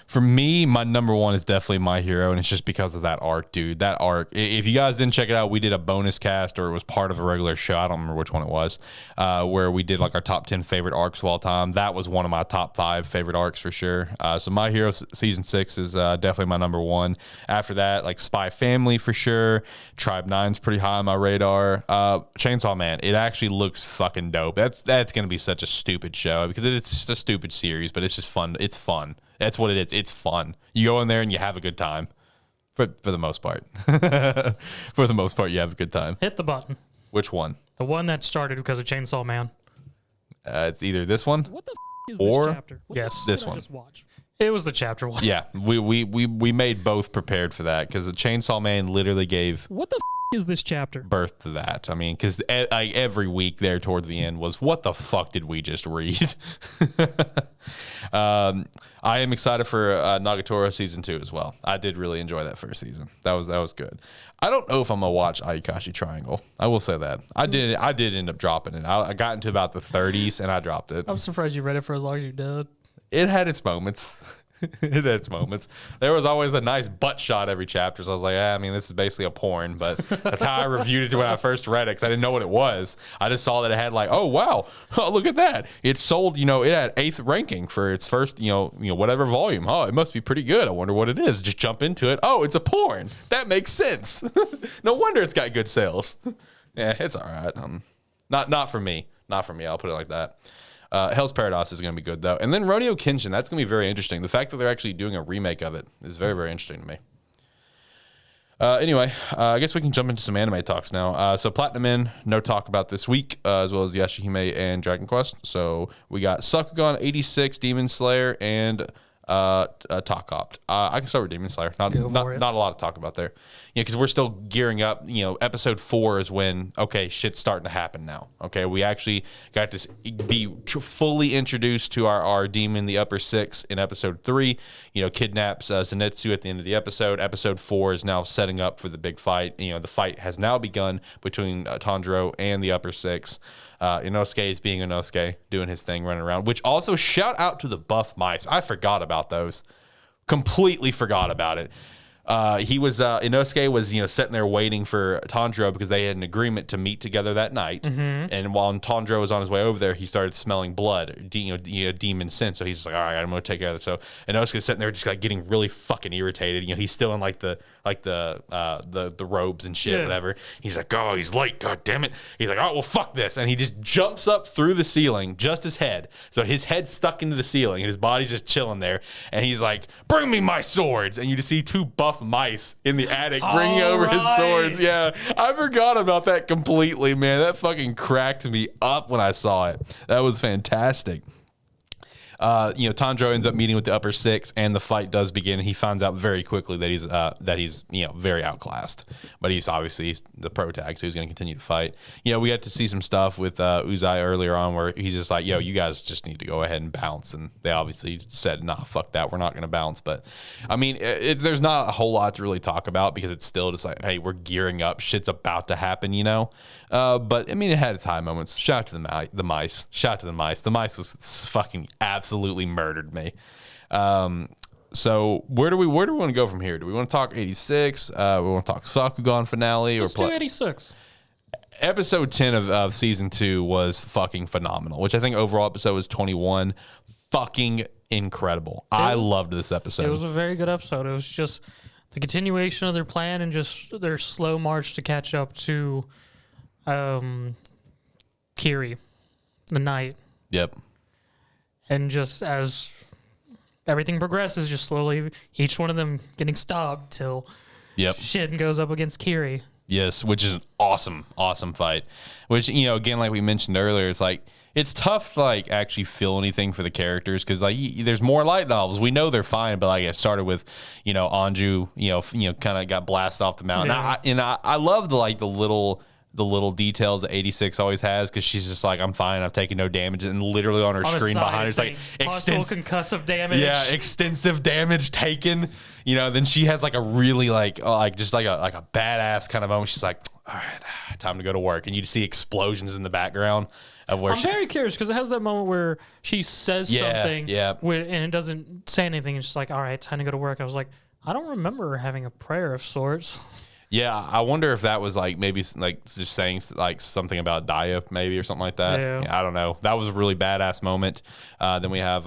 For me, my number one is definitely My Hero, and it's just because of that arc, dude. That arc. If you guys didn't check it out, we did a bonus cast, or it was part of a regular show. I don't remember which one it was, where we did like our top 10 favorite arcs of all time. That was one of my top 5 favorite arcs for sure. So My Hero season 6 is definitely my number one. After that, like Spy Family for sure. Tribe 9's pretty high on my radar. Chainsaw Man. It actually looks fucking dope. That's gonna be such a stupid show because it's just a stupid series, but it's just fun. It's fun. That's what it is. It's fun. You go in there and you have a good time. For the most part. For the most part, you have a good time. Hit the button. Which one? The one that started because of Chainsaw Man. It's either this one what the is or this chapter? Yes, this one. It was the chapter one. Yeah, we made both prepared for that because the Chainsaw Man literally gave what the is this chapter birth to that. I mean, because every week there towards the end was what the fuck did we just read? I am excited for Nagatoro season 2 as well. I did really enjoy that first season. That was good. I don't know if I'm gonna watch Ayakashi Triangle. I will say that I did end up dropping it. I got into about the 30s and I dropped it. I'm surprised you read it for as long as you did. It had its moments. It had its moments. There was always a nice butt shot every chapter. So I was like, I mean, this is basically a porn, but that's how I reviewed it when I first read it because I didn't know what it was. I just saw that it had like, oh, wow, oh, look at that. It sold, it had 8th ranking for its first, whatever volume. Oh, it must be pretty good. I wonder what it is. Just jump into it. Oh, it's a porn. That makes sense. No wonder it's got good sales. Yeah, it's all right. Not for me. Not for me. I'll put it like that. Hell's Paradise is going to be good, though. And then Ronio Kenshin, that's going to be very interesting. The fact that they're actually doing a remake of it is very, very interesting to me. Anyway, I guess we can jump into some anime talks now. So Platinum In, no talk about this week, as well as Yashihime and Dragon Quest. So we got Sakugan 86, Demon Slayer, and Takt Op. I can start with Demon Slayer. Not a lot to talk about there. Because we're still gearing up. Episode 4 is when, okay, shit's starting to happen now. Okay, we actually got to be fully introduced to our demon, the Upper Six, in episode 3. Kidnaps Zenitsu at the end of the episode. Episode 4 is now setting up for the big fight. The fight has now begun between Tanjiro and the Upper Six. Inosuke is being Inosuke, doing his thing, running around. Which also, shout out to the buff mice. I forgot about those. Completely forgot about it. Inosuke was sitting there waiting for Tanjiro because they had an agreement to meet together that night. And while Tanjiro was on his way over there, he started smelling blood, demon scent. So he's just like, all right, I'm gonna take care of it. So Inosuke's sitting there just like getting really fucking irritated. He's still in like the robes and shit, whatever. He's like, oh, he's late, god damn it. He's like, oh well, fuck this, and he just jumps up through the ceiling, just his head. So his head's stuck into the ceiling, and his body's just chilling there. And he's like, bring me my swords. And you just see 2 buff mice in the attic bringing over his swords. Yeah, I forgot about that completely, man. That fucking cracked me up when I saw it. That was fantastic. Tanjiro ends up meeting with the Upper Six, and the fight does begin. He finds out very quickly that he's very outclassed, but he's obviously the pro tag, so he's going to continue to fight. We got to see some stuff with Uzai earlier on where he's just like, yo, you guys just need to go ahead and bounce, and they obviously said, nah, fuck that, we're not going to bounce. But I mean, there's not a whole lot to really talk about because it's still just like, hey, we're gearing up, shit's about to happen, but I mean, it had its high moments. Shout out to the mice. Shout out to the mice. The mice was fucking absolutely murdered me. So where do we want to go from here? Do we want to talk 86? We want to talk Sakugan finale, Let's do 86? Episode 10 of season 2 was fucking phenomenal, which I think overall episode was 21. Fucking incredible. I loved this episode. It was a very good episode. It was just the continuation of their plan and just their slow march to catch up to Kiri, the knight. Yep. And just as everything progresses, just slowly, each one of them getting stopped till shit goes up against Kiri. Yes, which is an awesome fight. Which, again, like we mentioned earlier, it's like, it's tough to like actually feel anything for the characters because like there's more light novels. We know they're fine, but like it started with Anju, kind of got blasted off the mountain. Yeah. I love the little details that 86 always has because she's just like, I'm fine, I've taken no damage, and literally on her screen behind her it's like extensive concussive damage. Yeah, extensive damage taken. Then she has like a really like just like a badass kind of moment. She's like, all right, time to go to work, and you see explosions in the background of where I'm very curious because it has that moment where she says something and it doesn't say anything. It's just like, all right, time to go to work. I was like, I don't remember her having a prayer of sorts. Yeah, I wonder if that was like maybe like just saying like something about Daya maybe or something like that. Yeah, I don't know. That was a really badass moment. Then we have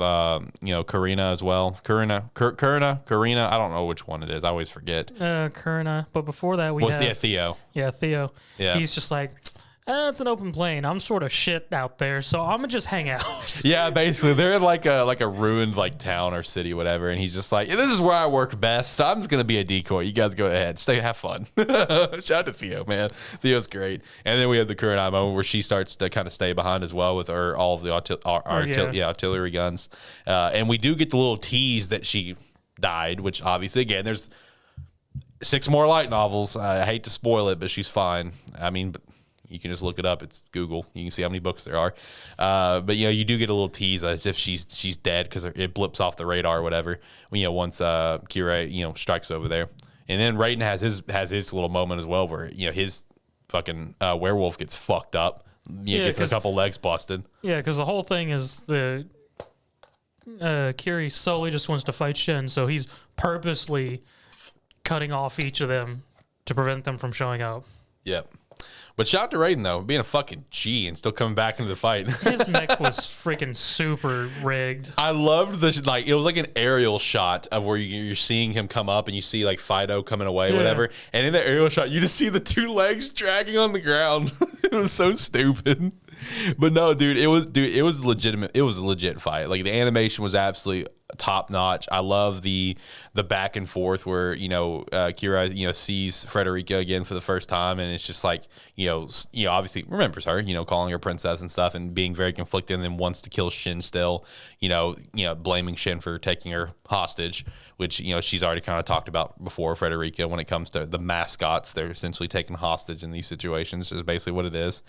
Karina as well. Karina. I don't know which one it is. I always forget. Karina. But before that, we have Theo. Yeah, Theo. Yeah, he's just like, it's an open plain. I'm sort of shit out there, so I'm gonna just hang out. Yeah, basically, they're in like a ruined like town or city, whatever, and he's just like, this is where I work best. So I'm just gonna be a decoy. You guys go ahead, have fun. Shout out to Theo, man. Theo's great. And then we have the current moment where she starts to kind of stay behind as well with all of the artillery guns. And we do get the little tease that she died, which obviously again there's 6 more light novels. I hate to spoil it, but she's fine. I mean, but you can just look it up. It's Google. You can see how many books there are. But you do get a little tease as if she's dead because it blips off the radar or whatever. When once Kira strikes over there, and then Raiden has his little moment as well where his fucking werewolf gets fucked up. Gets a couple legs busted. Yeah, because the whole thing is the Kiri solely just wants to fight Shin, so he's purposely cutting off each of them to prevent them from showing up. Yep. But shout out to Raiden, though, being a fucking G and still coming back into the fight. His mech was freaking super rigged. I loved it was like an aerial shot of where you're seeing him come up and you see like Fido coming away, whatever. And in the aerial shot, you just see the 2 legs dragging on the ground. It was so stupid. But no, dude, it was legitimate. It was a legit fight. Like the animation was absolutely top notch. I love the back and forth where Kira sees Frederica again for the first time, and it's just like obviously remembers her, calling her princess and stuff, and being very conflicted, and then wants to kill Shin still, blaming Shin for taking her hostage, which she's already kind of talked about before. Frederica, when it comes to the mascots, they're essentially taken hostage in these situations, is basically what it is,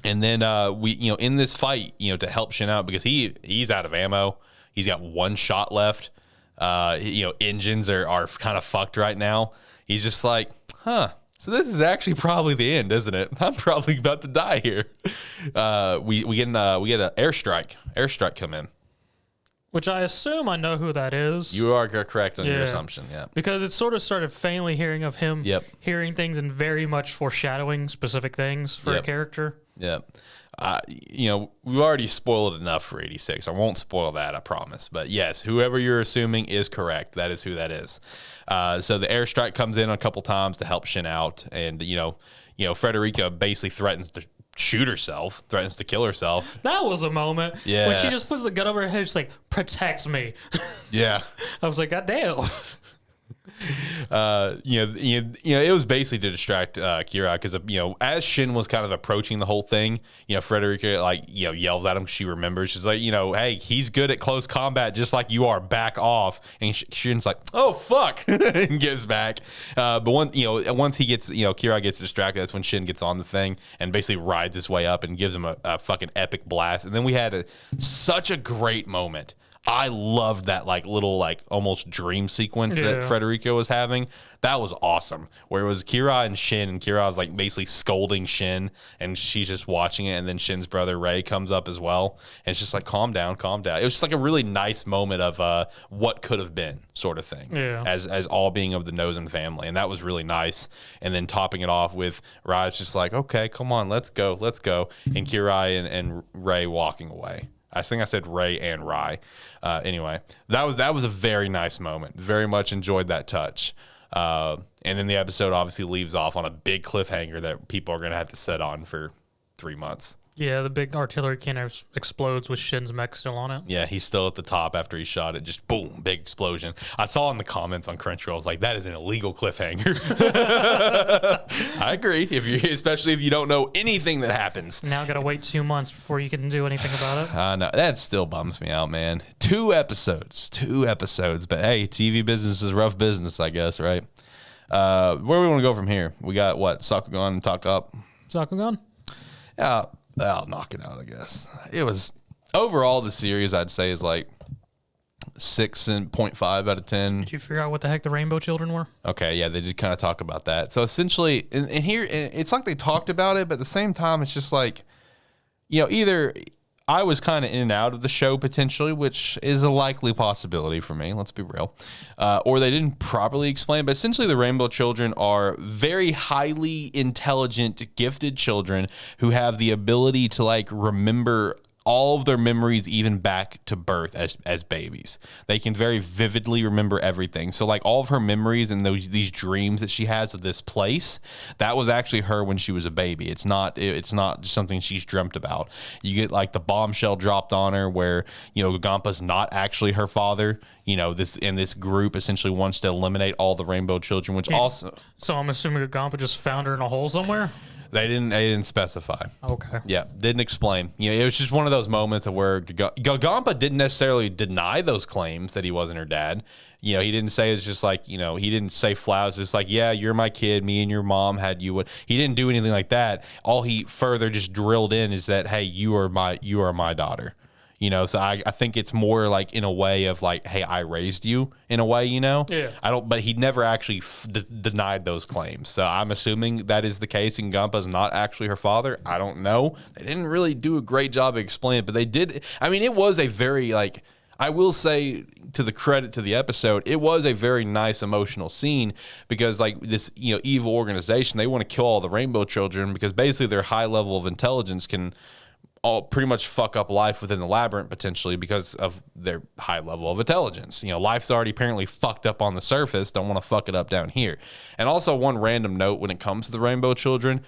And then we in this fight, to help Shin out, because he's out of ammo. He's got one shot left. Engines are kind of fucked right now. He's just like, so this is actually probably the end, isn't it? I'm probably about to die here. We get an airstrike come in, which I assume I know who that is. You are correct on your assumption, yeah. Because it sort of started faintly hearing of him hearing things and very much foreshadowing specific things for a character. Yeah. We've already spoiled enough for 86. I won't spoil that, I promise. But yes, whoever you're assuming is correct. That is who that is. So the airstrike comes in a couple times to help Shin out. And, Frederica basically threatens to shoot herself, threatens to kill herself. That was a moment when she just puts the gun over her head. She's like, protect me. Yeah. I was like, God damn. It was basically to distract Kira, because as Shin was kind of approaching the whole thing, Frederica yells at him. She remembers. She's like, hey, he's good at close combat just like you are. Back off. And Shin's like, oh fuck, and gives back. But once he gets Kira gets distracted, that's when Shin gets on the thing and basically rides his way up and gives him a fucking epic blast. And then we had such a great moment. I loved that little almost dream sequence that Frederica was having. That was awesome. Where it was Kira and Shin, and Kira was basically scolding Shin, and she's just watching it, and then Shin's brother Ray comes up as well, and it's just like, calm down. It was just a really nice moment of what could have been sort of thing. Yeah. As all being of the Nozen family, and that was really nice. And then topping it off with Rai's just like, okay, come on, let's go, and Kira and Ray walking away. I think I said Ray and Rai. Anyway, that was a very nice moment. Very much enjoyed that touch. And then the episode obviously leaves off on a big cliffhanger that people are going to have to sit on for 3 months. Yeah, the big artillery cannon explodes with Shin's mech still on it. Yeah, he's still at the top after he shot it. Just boom, big explosion. I saw in the comments on Crunchyroll, I was like, that is an illegal cliffhanger. I agree, especially if you don't know anything that happens. Now got to wait 2 months before you can do anything about it. No, that still bums me out, man. 2 episodes. But hey, TV business is rough business, I guess, right? Where do we want to go from here? We got what? Sakugan and Takt Op? Sakugan? Yeah. I'll knock it out, I guess. It was overall the series, I'd say, is 6.5 out of 10. Did you figure out what the heck the Rainbow Children were? Okay, yeah, they did kind of talk about that. So essentially, and here it's like they talked about it, but at the same time, it's just either I was kind of in and out of the show potentially, which is a likely possibility for me. Let's be real. Or they didn't properly explain. But essentially, the Rainbow Children are very highly intelligent, gifted children who have the ability to remember all of their memories, even back to birth as babies. They can very vividly remember everything. So all of her memories and these dreams that she has of this place, that was actually her when she was a baby. It's not just something she's dreamt about. You get the bombshell dropped on her where Gampa's not actually her father. This group essentially wants to eliminate all the Rainbow Children, which also. So I'm assuming Gampa just found her in a hole somewhere. They didn't specify. Okay. Yeah, didn't explain. It was just one of those moments of where Gampa didn't necessarily deny those claims that he wasn't her dad. He didn't say it's just he didn't say flat. It's just yeah, you're my kid. Me and your mom had you. He didn't do anything like that. All he further just drilled in is that, hey, you are my daughter. So I think it's more in a way of hey, I raised you in a way, Yeah. But he never actually denied those claims. So I'm assuming that is the case, and Gampa's not actually her father. I don't know. They didn't really do a great job of explaining it, but they did. I mean, it was a very I will say, to the credit to the episode, it was a very nice emotional scene because this evil organization, they want to kill all the Rainbow Children because basically their high level of intelligence can all pretty much fuck up life within the labyrinth potentially because of their high level of intelligence. Life's already apparently fucked up on the surface. Don't want to fuck it up down here. And also one random note when it comes to the Rainbow Children,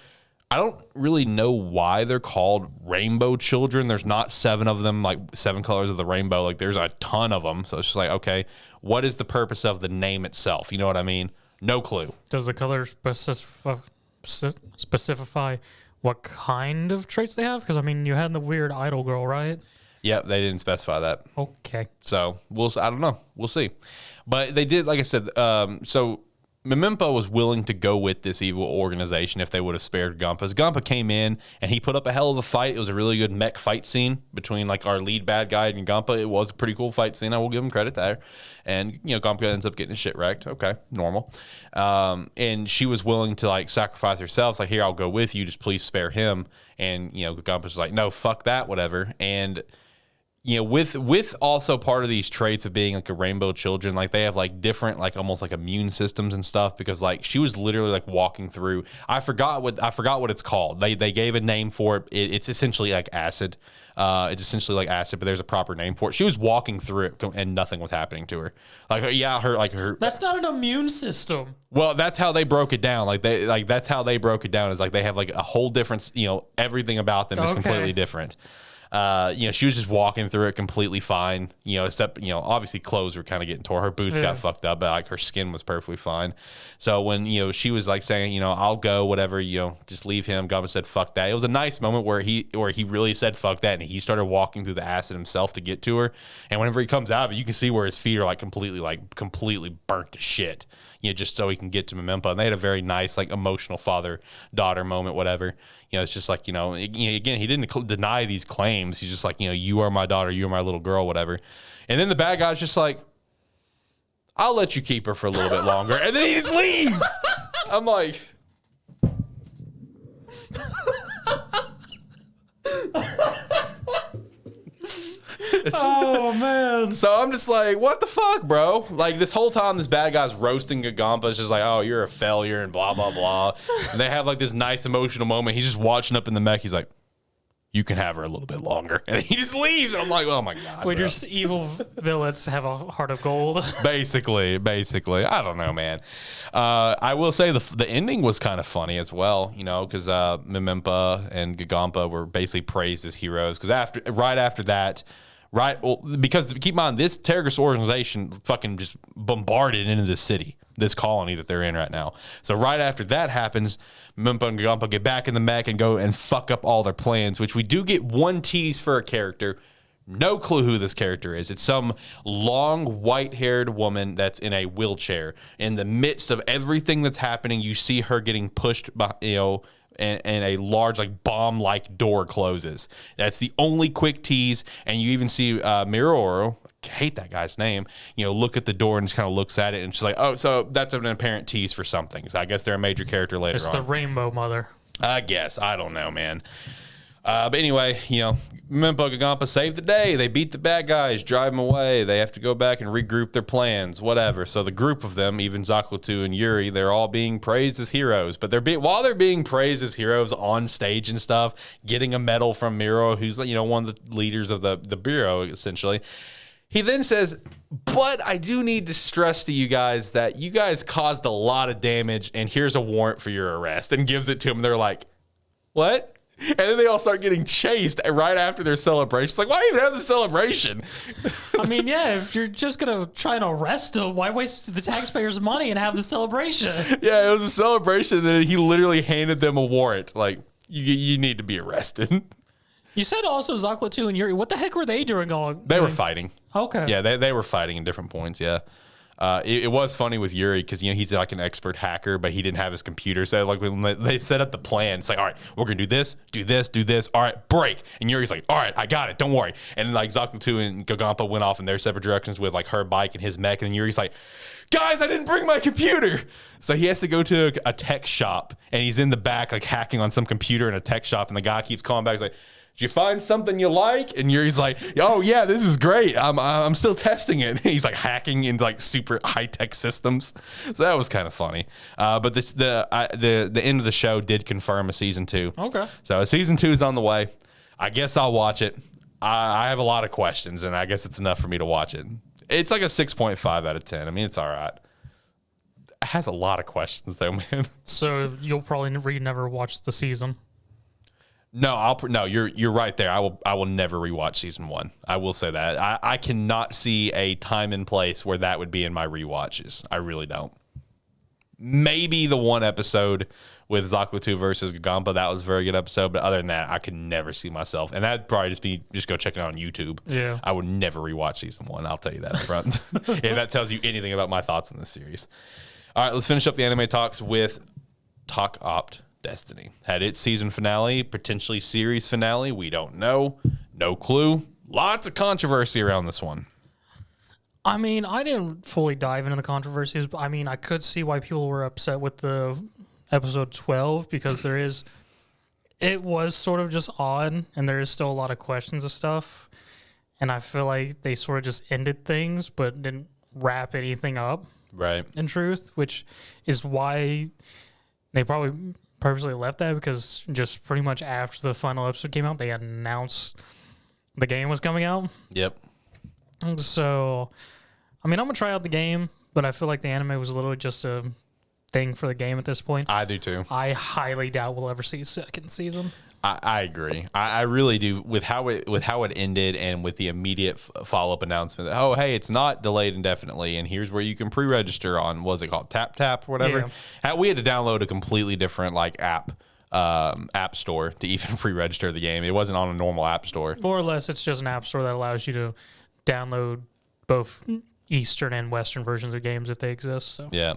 I don't really know why they're called rainbow children. There's not 7 of them, like 7 colors of the rainbow. Like there's a ton of them. So it's just like, okay, what is the purpose of the name itself? You know what I mean? No clue. Does the color specify what kind of traits they have? Because, I mean, you had the weird idol girl, right? Yep, they didn't specify that. Okay. So I don't know. We'll see. But they did, like I said, so Memento was willing to go with this evil organization if they would have spared Gumpa. As Gumpa came in and he put up a hell of a fight. It was a really good mech fight scene between like our lead bad guy and Gumpa. It was a pretty cool fight scene. I will give him credit there. And, you know, Gumpa ends up getting his shit wrecked. Okay, normal. And she was willing to like sacrifice herself. It's like, here, I'll go with you. Just please spare him. And, you know, Gumpa's like, no, fuck that, whatever. And, you know, with also part of these traits of being like a rainbow children, like they have like different, like almost like immune systems and stuff, because like she was literally like walking through, I forgot what it's called. They gave a name for it. It's essentially like acid. It's essentially like acid, but there's a proper name for it. She was walking through it and nothing was happening to her. Her. That's not an immune system. Well, that's how they broke it down. That's how they broke it down, is like they have like a whole different, you know, everything about them is completely different. You know, she was just walking through it completely fine, you know, except, you know, obviously clothes were kind of getting tore. Her boots got fucked up, but like her skin was perfectly fine. So when, you know, she was like saying, you know, I'll go, whatever, you know, just leave him. Gumpa said, fuck that. It was a nice moment where he really said, fuck that. And he started walking through the acid himself to get to her. And whenever he comes out of it, you can see where his feet are completely burnt to shit. You know, just so he can get to Memento. And they had a very nice, like, emotional father-daughter moment, whatever. You know, it's just like, you know, again, he didn't deny these claims. He's just like, you know, you are my daughter, you are my little girl, whatever. And then the bad guy's just like, I'll let you keep her for a little bit longer. And then he just leaves. I'm like... Oh man! So I'm just like, what the fuck, bro? Like this whole time, this bad guy's roasting Gagamba. It's just like, oh, you're a failure and blah blah blah. And they have like this nice emotional moment. He's just watching up in the mech. He's like, you can have her a little bit longer, and he just leaves. And I'm like, oh my god. When your evil villains have a heart of gold. Basically, I don't know, man. I will say the ending was kind of funny as well, you know, because Memento and Gagamba were basically praised as heroes. Because right after that. Right, well, because keep in mind, this terrorist organization fucking just bombarded into this city, this colony that they're in right now. So right after that happens, Memento and Gagamba get back in the mech and go and fuck up all their plans, which we do get one tease for a character. No clue who this character is. It's some long, white-haired woman that's in a wheelchair. In the midst of everything that's happening, you see her getting pushed by, you know, and a large like bomb-like door closes. That's the only quick tease, and you even see Miroro, I hate that guy's name, you know, look at the door and just kind of looks at it, and she's like, oh, so that's an apparent tease for something. So I guess they're a major character later on. It's the Rainbow Mother. I guess. I don't know, man. But anyway, you know, Memento and Gagamba save the day. They beat the bad guys, drive them away. They have to go back and regroup their plans, whatever. So the group of them, even Zaklatu and Yuri, they're all being praised as heroes. But while they're being praised as heroes on stage and stuff, getting a medal from Miro, who's, you know, one of the leaders of the bureau, essentially. He then says, but I do need to stress to you guys that you guys caused a lot of damage, and here's a warrant for your arrest, and gives it to them. They're like, what? And then they all start getting chased right after their celebration. It's like, why even have the celebration? I mean, yeah, if you're just going to try and arrest him, why waste the taxpayers' money and have the celebration? Yeah, it was a celebration, and then he literally handed them a warrant. Like, you need to be arrested. You said also Zaklatu and Yuri. What the heck were they doing on? They were fighting. Okay. Yeah, they were fighting in different points, yeah. It was funny with Yuri because, you know, he's like an expert hacker, but he didn't have his computer. So like when they set up the plan, it's like, all right, we're going to do this, do this, do this. All right, break. And Yuri's like, all right, I got it. Don't worry. And like Zaklatu and Gagamba went off in their separate directions with like her bike and his mech. And Yuri's like, guys, I didn't bring my computer. So he has to go to a tech shop, and he's in the back like hacking on some computer in a tech shop. And the guy keeps calling back. He's like, did you find something you like? And Yuri's like, oh yeah, this is great. I'm still testing it. He's like hacking into like super high tech systems. So that was kind of funny. But the end of the show did confirm a season 2. Okay. So a season 2 is on the way. I guess I'll watch it. I have a lot of questions, and I guess it's enough for me to watch it. It's like a 6.5 out of 10. I mean, it's all right. has a lot of questions though, man. So you'll probably never watch the season. No, no, you're right there. I will never rewatch season 1. I will say that. I cannot see a time and place where that would be in my rewatches. I really don't. Maybe the one episode with Zakutu versus Gagampa, that was a very good episode, but other than that, I could never see myself. And that'd probably just go check it on YouTube. Yeah. I would never rewatch season 1. I'll tell you that up front. If that tells you anything about my thoughts on this series. All right, let's finish up the anime talks with Takt Op Destiny. Had its season finale, potentially series finale. We don't know. No clue. Lots of controversy around this one. I mean, I didn't fully dive into the controversies, but I mean, I could see why people were upset with the episode 12 because it was sort of just odd and there is still a lot of questions of stuff. And I feel like they sort of just ended things, but didn't wrap anything up. Right. In truth, which is why they probably purposely left that, because just pretty much after the final episode came out, they announced the game was coming out. Yep. So, I mean, I'm going to try out the game, but I feel like the anime was literally just a thing for the game at this point. I do too. I highly doubt we'll ever see a second season. I agree. I really do with how it ended and with the immediate follow-up announcement that, oh, hey, it's not delayed indefinitely and here's where you can pre-register on, what was it called, Tap or whatever. Yeah. We had to download a completely different app store to even pre-register the game. It wasn't on a normal app store. More or less, it's just an app store that allows you to download both Eastern and Western versions of games if they exist. So yeah,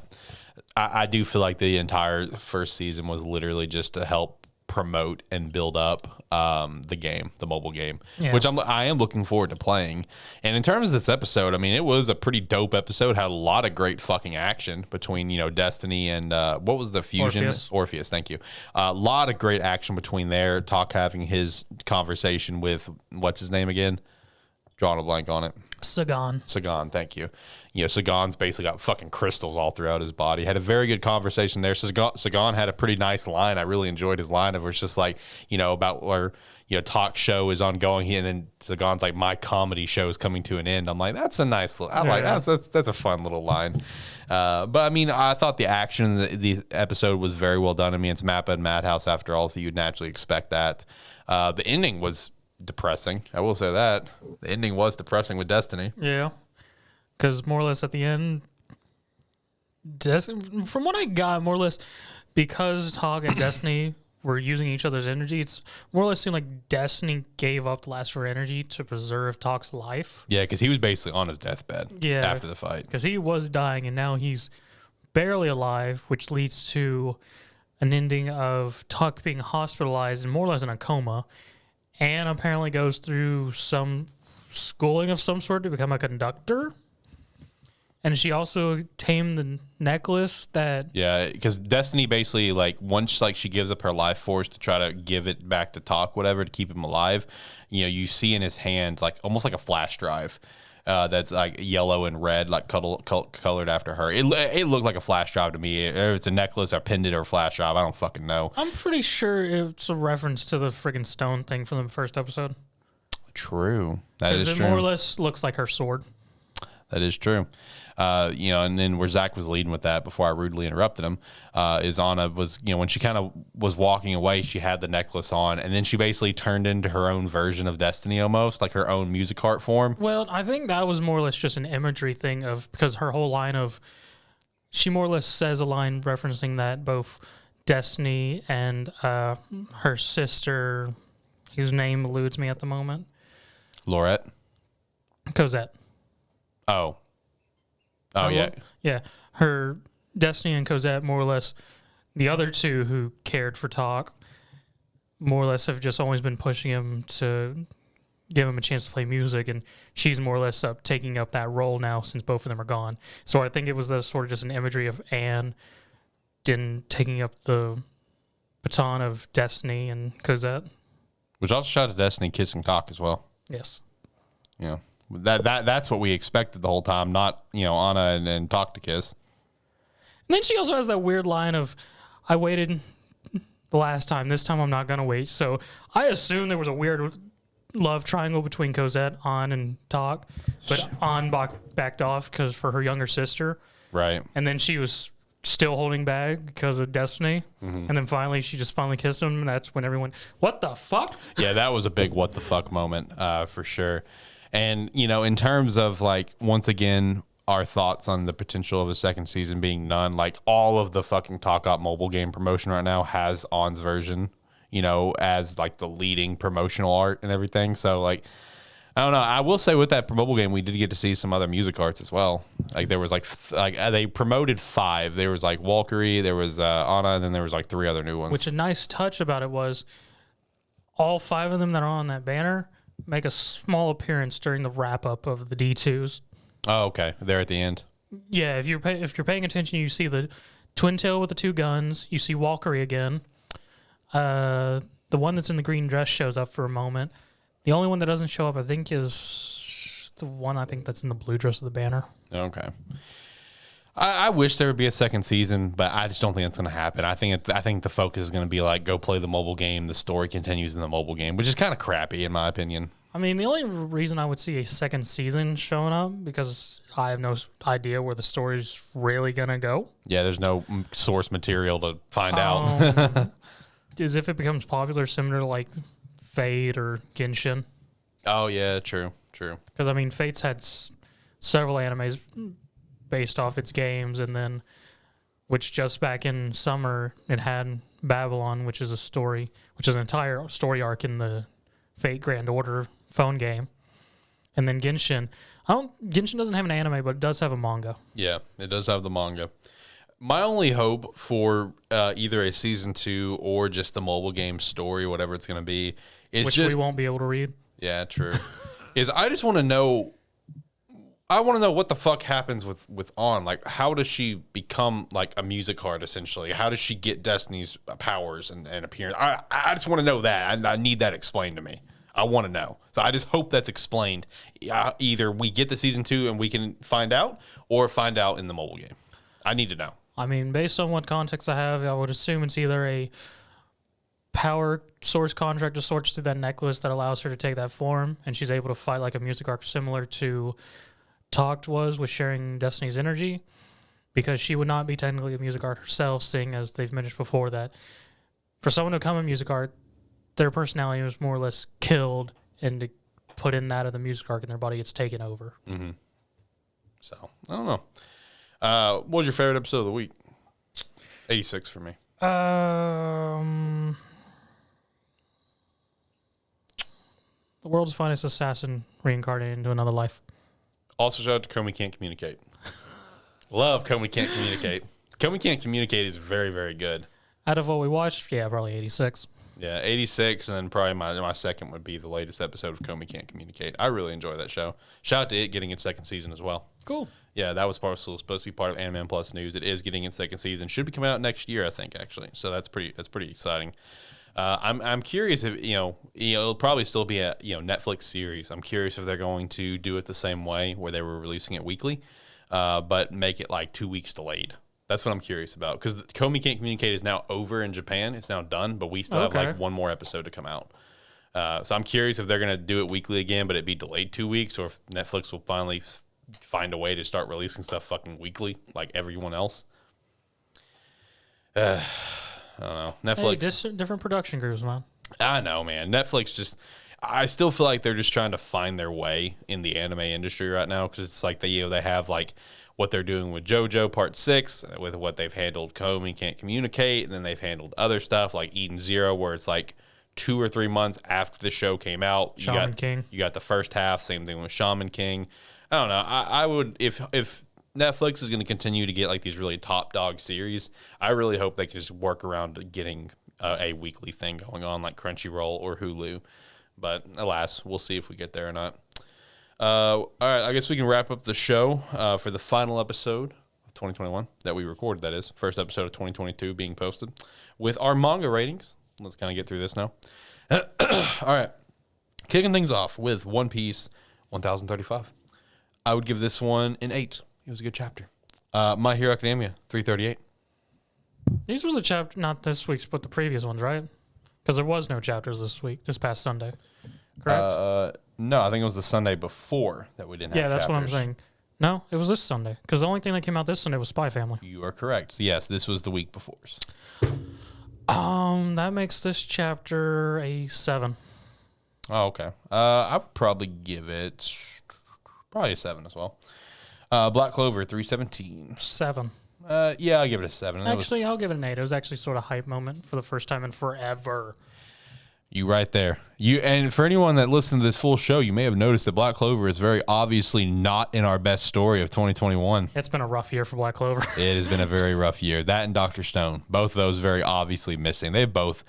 I do feel like the entire first season was literally just to help promote and build up the game, the mobile game, which I am looking forward to playing. And in terms of this episode, I mean, it was a pretty dope episode. Had a lot of great fucking action between Destiny and what was the fusion? Orpheus, thank you. A lot of great action between there. Talk having his conversation with what's his name again? Drawing a blank on it. Sagan, thank you. Sagan's basically got fucking crystals all throughout his body. Had a very good conversation there. Sagan had a pretty nice line. I really enjoyed his line of where it's just like, about where, talk show is ongoing. And then Sagan's like, my comedy show is coming to an end. I'm like, that's a nice little, that's a fun little line. But I mean, I thought the action in the episode was very well done. I mean, it's Mappa and Madhouse after all, so you'd naturally expect that. The ending was depressing. I will say that. The ending was depressing with Destiny. Yeah. Because more or less at the end, from what I got, more or less, because Tog and Destiny were using each other's energy, it's more or less seemed like Destiny gave up the last of her energy to preserve Tog's life. Yeah, because he was basically on his deathbed after the fight. Because he was dying, and now he's barely alive, which leads to an ending of Tog being hospitalized and more or less in a coma, and apparently goes through some schooling of some sort to become a conductor. And she also tamed the necklace that... Yeah, because Destiny basically, once she gives up her life force to try to give it back to Talk, whatever, to keep him alive, you see in his hand, almost like a flash drive that's, yellow and red, colored after her. It looked like a flash drive to me. If it's a necklace or pendant or a flash drive, I don't fucking know. I'm pretty sure it's a reference to the friggin' stone thing from the first episode. True. That is true. Because it more or less looks like her sword. That is true. And then where Zach was leading with that before I rudely interrupted him, is Anna was, when she kind of was walking away, she had the necklace on, and then she basically turned into her own version of Destiny almost, like her own music art form. Well, I think that was more or less just an imagery thing because her whole line of, she more or less says a line referencing that both Destiny and her sister, whose name eludes me at the moment. Laurette? Cosette. Oh, yeah. Yeah. Her Destiny and Cosette, more or less, the other two who cared for Talk, more or less have just always been pushing him to give him a chance to play music, and she's more or less taking up that role now since both of them are gone. So I think it was sort of just an imagery of Anne taking up the baton of Destiny and Cosette. Which also shot at Destiny kissing Talk as well. Yes. Yeah. That's what we expected the whole time, not, Anna and Talk to kiss. And then she also has that weird line of, I waited the last time, this time I'm not going to wait. So I assume there was a weird love triangle between Cosette, An, and Talk, but An backed off for her younger sister. Right. And then she was still holding back because of Destiny. And then finally, she just finally kissed him. And that's when everyone, what the fuck? Yeah, that was a big what the fuck moment for sure. And, you know, in terms of, like, once again, our thoughts on the potential of a second season being none, like, all of the fucking Takt Op mobile game promotion right now has On's version, you know, as, like, the leading promotional art and everything. So, like, I don't know. I will say with that mobile game, we did get to see some other music arts as well. Like, there was, like they promoted 5. There was, like, Valkyrie, there was Anna, and then there was, like, 3 other new ones. Which a nice touch about it was all 5 of them that are on that banner make a small appearance during the wrap-up of the D2s. Oh, okay. They're at the end. Yeah, if you're paying attention, you see the twin tail with the 2 guns. You see Valkyrie again. The one that's in the green dress shows up for a moment. The only one that doesn't show up, I think, is the one I think that's in the blue dress of the banner. Okay. I wish there would be a second season, but I just don't think it's going to happen. I think the focus is going to be like, go play the mobile game. The story continues in the mobile game, which is kind of crappy in my opinion. I mean, the only reason I would see a second season showing up because I have no idea where the story's really going to go. Yeah, there's no source material to find out. Is if it becomes popular, similar to like Fate or Genshin. Oh, yeah, true. Because, I mean, Fate's had several animes based off its games, and then, which just back in summer, it had Babylon, which is an entire story arc in the Fate Grand Order phone game. And then Genshin. Genshin doesn't have an anime, but it does have a manga. Yeah, it does have the manga. My only hope for either a season 2 or just the mobile game story, whatever it's going to be, is which we won't be able to read. Yeah, true. is I just want to know. I want to know what the fuck happens with On. Like, how does she become like a music card essentially? How does she get Destiny's powers and appearance? I just want to know that. I need that explained to me. I want to know. So I just hope that's explained. Either we get the season 2 and we can find out, or find out in the mobile game. I need to know. I mean, based on what context I have, I would assume it's either a power source contract of sorts through that necklace that allows her to take that form, and she's able to fight like a music arc similar to Takt was with sharing Destiny's energy, because she would not be technically a music art herself, seeing as they've mentioned before that for someone to become a music art, their personality was more or less killed, and to put in that of the music arc in their body, it's taken over. Mm-hmm. So, I don't know. What was your favorite episode of the week? 86 for me. The world's finest assassin reincarnated into another life. Also, shout out to Comey Can't Communicate. Love Comey Can't Communicate. Comey Can't Communicate is very, very good. Out of what we watched, yeah, probably 86. Yeah, 86, and then probably my second would be the latest episode of Comey Can't Communicate. I really enjoy that show. Shout out to it getting its second season as well. Cool. Yeah, that was supposed to be part of Anime Plus News. It is getting its second season. Should be coming out next year, I think, actually. So that's pretty exciting. I'm curious if it'll probably still be a Netflix series. I'm curious if they're going to do it the same way where they were releasing it weekly, but make it like 2 weeks delayed. That's what I'm curious about, because Comey Can't Communicate is now over in Japan. It's now done, but we still have like one more episode to come out. So I'm curious if they're going to do it weekly again, but it'd be delayed 2 weeks, or if Netflix will finally find a way to start releasing stuff fucking weekly like everyone else. I don't know. Netflix. Hey, different production groups, man. I know, man. Netflix I still feel like they're just trying to find their way in the anime industry right now, because it's like they have like what they're doing with JoJo Part 6, with what they've handled Comey Can't Communicate, and then they've handled other stuff like Eden Zero, where it's like 2 or 3 months after the show came out. Shaman King. You got the first half. Same thing with Shaman King. I don't know. I would, if Netflix is going to continue to get like these really top dog series, I really hope they can just work around getting a weekly thing going on like Crunchyroll or Hulu. But alas, we'll see if we get there or not. All right, I guess we can wrap up the show for the final episode of 2021 that we recorded, that is. First episode of 2022 being posted with our manga ratings. Let's kind of get through this now. All right. Kicking things off with One Piece 1035. I would give this one an 8. It was a good chapter. My Hero Academia 338. These were the chapter, not this week's, but the previous ones, right? Because there was no chapters this past Sunday. Correct? No, I think it was the Sunday before that we didn't have chapters. Yeah, that's what I'm saying. No, it was this Sunday. Because the only thing that came out this Sunday was Spy Family. You are correct. So yes, this was the week before. That makes this chapter a 7. Oh, okay. I would probably give it probably a 7 as well. Black Clover 317. 7. Yeah, I'll give it a 7. Actually, I'll give it an 8. It was actually sort of a hype moment for the first time in forever. You right there. And for anyone that listened to this full show, you may have noticed that Black Clover is very obviously not in our best story of 2021. It's been a rough year for Black Clover. It has been a very rough year. That and Dr. Stone, both of those very obviously missing. They both,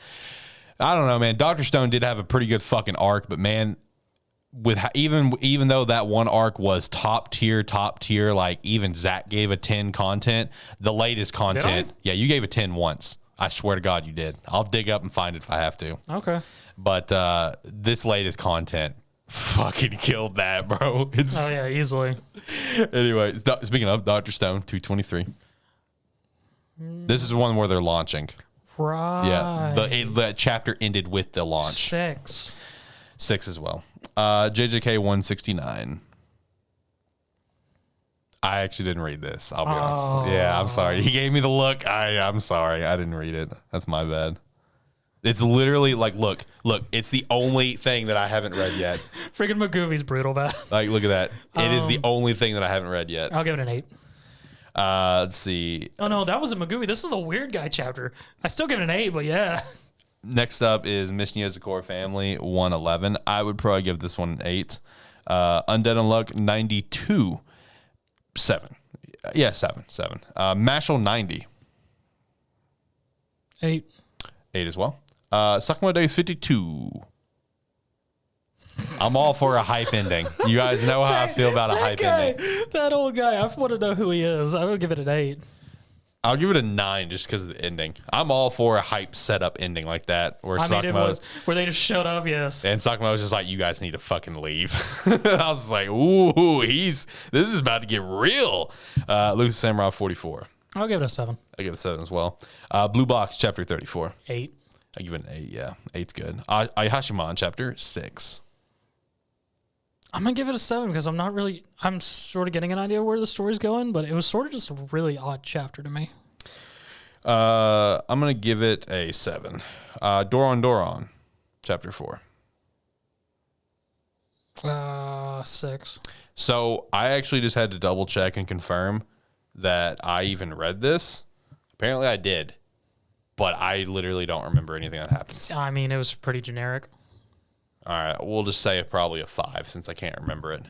I don't know, man. Dr. Stone did have a pretty good fucking arc, but man, with even though that one arc was top tier, like even Zach gave a 10 content, the latest content, yeah, you gave a 10 once. I swear to God you did. I'll dig up and find it if I have to. Okay. But this latest content fucking killed that, bro. Oh, yeah, easily. Anyway, speaking of Dr. Stone, 223. This is one where they're launching. Right. Yeah. The chapter ended with the launch. 6 as well. JJK 169. I actually didn't read this. I'll be honest. Yeah, I'm sorry. He gave me the look. I'm sorry. I didn't read it. That's my bad. It's literally like, look. It's the only thing that I haven't read yet. Freaking Magumi's brutal, man. Like, look at that. It is the only thing that I haven't read yet. I'll give it an 8. Let's see. Oh, no, that wasn't Megumi. This is the weird guy chapter. I still give it an 8, but yeah. Next up is Miss Yozakura Family 111. I would probably give this one an 8. Undead Unluck 92. 7. Yeah, 7. Mashle 90. 8. 8 as well. Sakamoto Days 52. I'm all for a hype ending. You guys know how I feel about a hype ending. That old guy, I want to know who he is. I would give it an 8. I'll give it a 9 just because of the ending. I'm all for a hype setup ending like that. Where where they just showed up, yes. And Sakamoto's just like, you guys need to fucking leave. I was like, ooh, this is about to get real. Elusive Samurai 44. I'll give it a 7. I give it a 7 as well. Blue Box chapter 34. 8. I give it an 8, yeah. 8's good. Ayashimon chapter 6. I'm going to give it a 7 because I'm sort of getting an idea where the story's going, but it was sort of just a really odd chapter to me. I'm going to give it a 7. Doron, chapter 4. 6. So I actually just had to double check and confirm that I even read this. Apparently I did, but I literally don't remember anything that happened. I mean, it was pretty generic. All right, we'll just say probably a 5 since I can't remember it.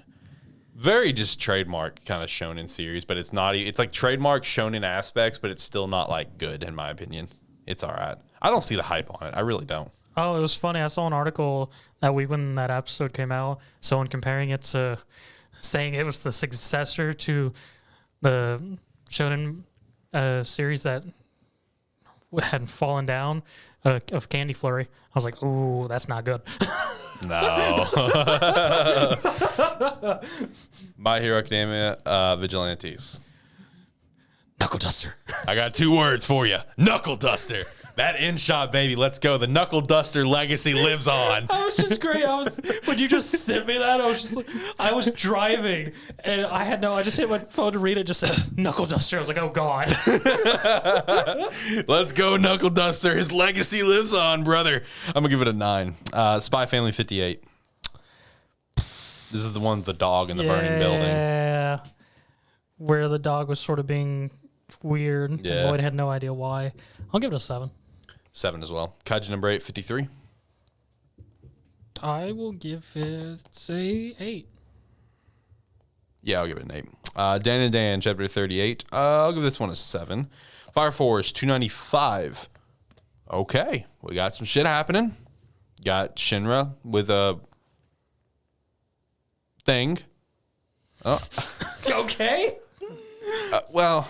Very just trademark kind of shonen series, but it's not. It's like trademark shonen aspects, but it's still not like good in my opinion. It's all right. I don't see the hype on it. I really don't. Oh, it was funny. I saw an article that week when that episode came out. Someone comparing it to saying it was the successor to the shonen series that had fallen down of Candy Flurry. I was like, ooh, that's not good. No. My Hero Academia, Vigilantes. Knuckle Duster. I got 2 words for you. Knuckle Duster. That end shot, baby. Let's go. The Knuckle Duster legacy lives on. I was just great. When you just sent me that, I was driving and I just hit my phone to read it. Just said Knuckle Duster. I was like, oh God. Let's go, Knuckle Duster. His legacy lives on, brother. I'm going to give it a 9. Spy Family 58. This is the one with the dog in the burning building. Yeah. Where the dog was sort of being weird. Yeah. And Lloyd had no idea why. I'll give it a 7. 7 as well. Kaiju number 8, 53. I will give it a 8. Yeah, I'll give it an 8. Dan chapter 38. I'll give this one a 7. Fire Force 295. Okay, we got some shit happening. Got Shinra with a thing. Oh. Okay. Well,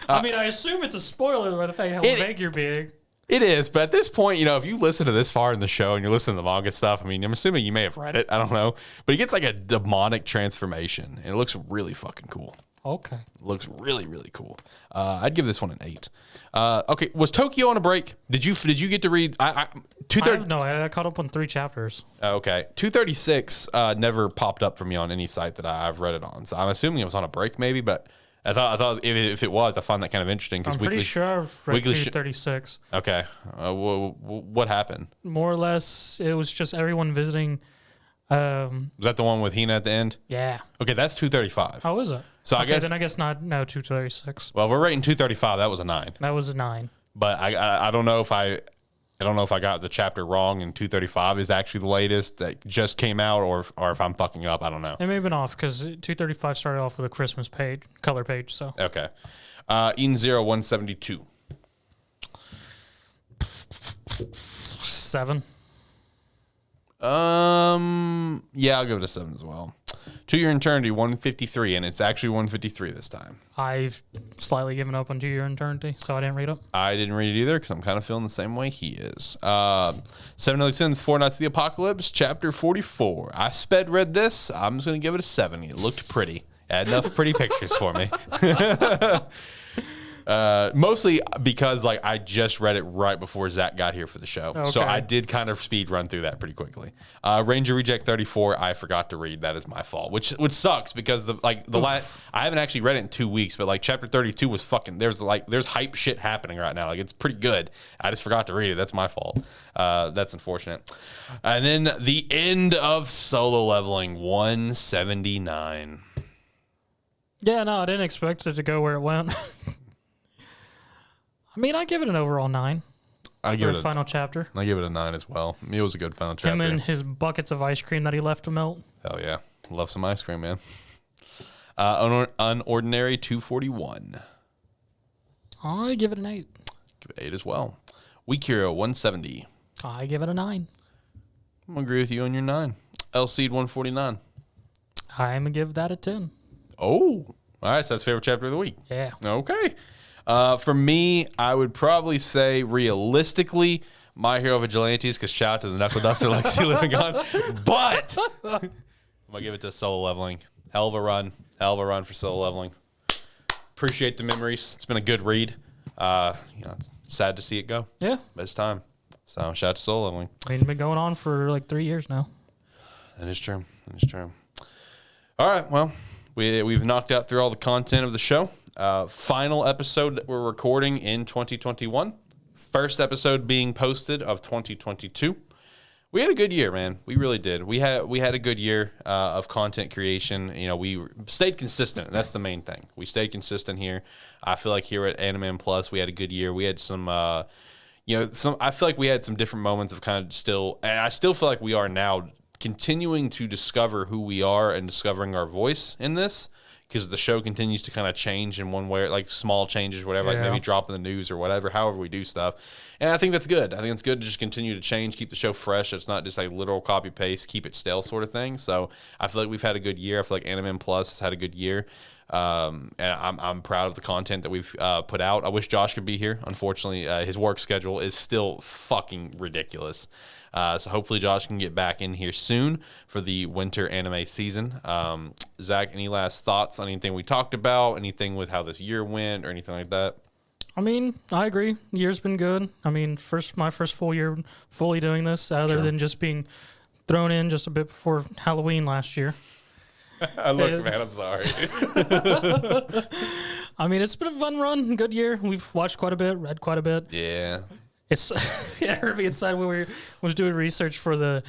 I mean, I assume it's a spoiler by the fact how vague you're being. It is, but at this point, if you listen to this far in the show and you're listening to the manga stuff, I mean, I'm assuming you may have read it. I don't know. But he gets like a demonic transformation, and it looks really fucking cool. Okay. Looks really, really cool. I'd give this one an 8. Okay, was Tokyo on a break? Did you get to read? I caught up on 3 chapters. Okay, 236 never popped up for me on any site that I've read it on. So I'm assuming it was on a break, maybe. But I thought if it was, I find that kind of interesting because I'm pretty sure I've read 236. Okay, what happened? More or less, it was just everyone visiting. Was that the one with Hina at the end? Yeah. Okay, that's 235. How is it? So okay, I guess not. No, 236. Well, if we're rating 235, that was a 9. That was a 9. But I don't know if I got the chapter wrong and 235 is actually the latest that just came out, or if I'm fucking up. I don't know. It may have been off because 235 started off with a Christmas color page. So okay, Eden 172. 7. Yeah, I'll give it a 7 as well. To Your Eternity 153, and it's actually 153 this time. I've slightly given up on To Your Eternity, so I didn't read it. I didn't read it either because I'm kind of feeling the same way he is. 7 Deadly Sins, 4 Nights of the Apocalypse, chapter 44. I sped read this. I'm just going to give it a 7. It looked pretty. Had enough pretty pictures for me. Mostly because I just read it right before Zach got here for the show. Okay. So I did kind of speed run through that pretty quickly. Ranger Reject 34, I forgot to read. That is my fault, which sucks because I haven't actually read it in 2 weeks, but chapter 32 was fucking, there's hype shit happening right now. It's pretty good. I just forgot to read it. That's my fault. That's unfortunate. And then the end of Solo Leveling 179. Yeah, no, I didn't expect it to go where it went. I mean, I give it an overall 9. I give it a final chapter. I give it a 9 as well. It was a good final chapter. Him and his buckets of ice cream that he left to melt. Hell yeah. Love some ice cream, man. Unordinary 241. I give it an 8. Give it 8 as well. Weak Hero 170. I give it a 9. I'm going to agree with you on your 9. Seed 149. I'm going to give that a 10. Oh. All right, so that's favorite chapter of the week. Yeah. Okay. For me, I would probably say realistically, My Hero Vigilantes, because shout out to the Knuckle Duster Lexi living on. But I'm going to give it to Solo Leveling. Hell of a run for Solo Leveling. Appreciate the memories. It's been a good read. It's sad to see it go. Yeah. But it's time. So shout out to Solo Leveling. I mean, it's been going on for 3 years now. That is true. All right, well, we've knocked out through all the content of the show. Final episode that we're recording in 2021. First episode being posted of 2022. We had a good year, man. We really did. We had a good year of content creation. We stayed consistent. And that's the main thing. We stayed consistent here. I feel like here at Anime Plus, we had a good year. We had some, I feel like we had some different moments of kind of still, and I still feel like we are now continuing to discover who we are and discovering our voice in this. Because the show continues to kind of change in one way, small changes, whatever, maybe drop in the news or whatever, however we do stuff. And I think that's good. I think it's good to just continue to change, keep the show fresh. It's not just literal copy paste, keep it stale sort of thing. So I feel like we've had a good year. I feel like Anime Plus has had a good year. And I'm proud of the content that we've put out. I wish Josh could be here. Unfortunately, his work schedule is still fucking ridiculous. So hopefully Josh can get back in here soon for the winter anime season. Zach, any last thoughts on anything we talked about? Anything with how this year went or anything like that? I mean, I agree. The year's been good. I mean, my first full year fully doing this, other than just being thrown in just a bit before Halloween last year. Look, man, I'm sorry. I mean, it's been a fun run, good year. We've watched quite a bit, read quite a bit. Yeah. It hurt me inside when we was doing research for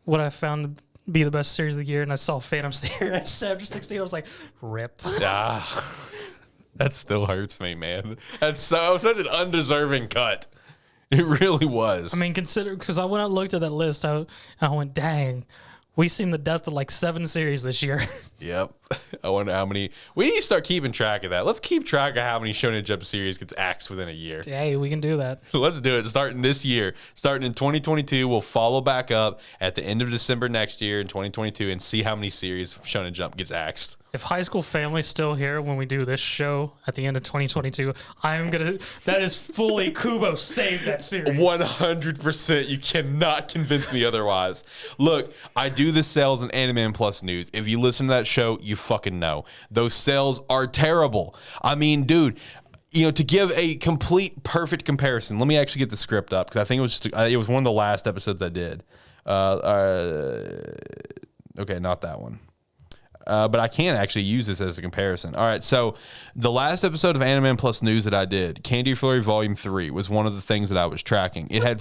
what I found to be the best series of the year, and I saw Phantom Sayer at chapter 16. I was like, rip. That still hurts me, man. That's such an undeserving cut. It really was. I mean, because when I looked at that list, I went, dang. We've seen the death of 7 series this year. Yep. I wonder how many. We need to start keeping track of that. Let's keep track of how many Shonen Jump series gets axed within a year. Hey, we can do that. Let's do it. Starting this year. Starting in 2022, we'll follow back up at the end of December next year in 2022 and see how many series Shonen Jump gets axed. If High School Family's still here when we do this show at the end of 2022, that is fully Kubo saved that series. 100%. You cannot convince me otherwise. Look, I do the sales in Anime Plus News. If you listen to that show, you fucking know. Those sales are terrible. I mean, dude, to give a complete perfect comparison, let me actually get the script up because I think it was one of the last episodes I did. Okay, not that one. But I can actually use this as a comparison. All right, so the last episode of Anime Plus News that I did, Candy Flurry Volume 3, was one of the things that I was tracking. It had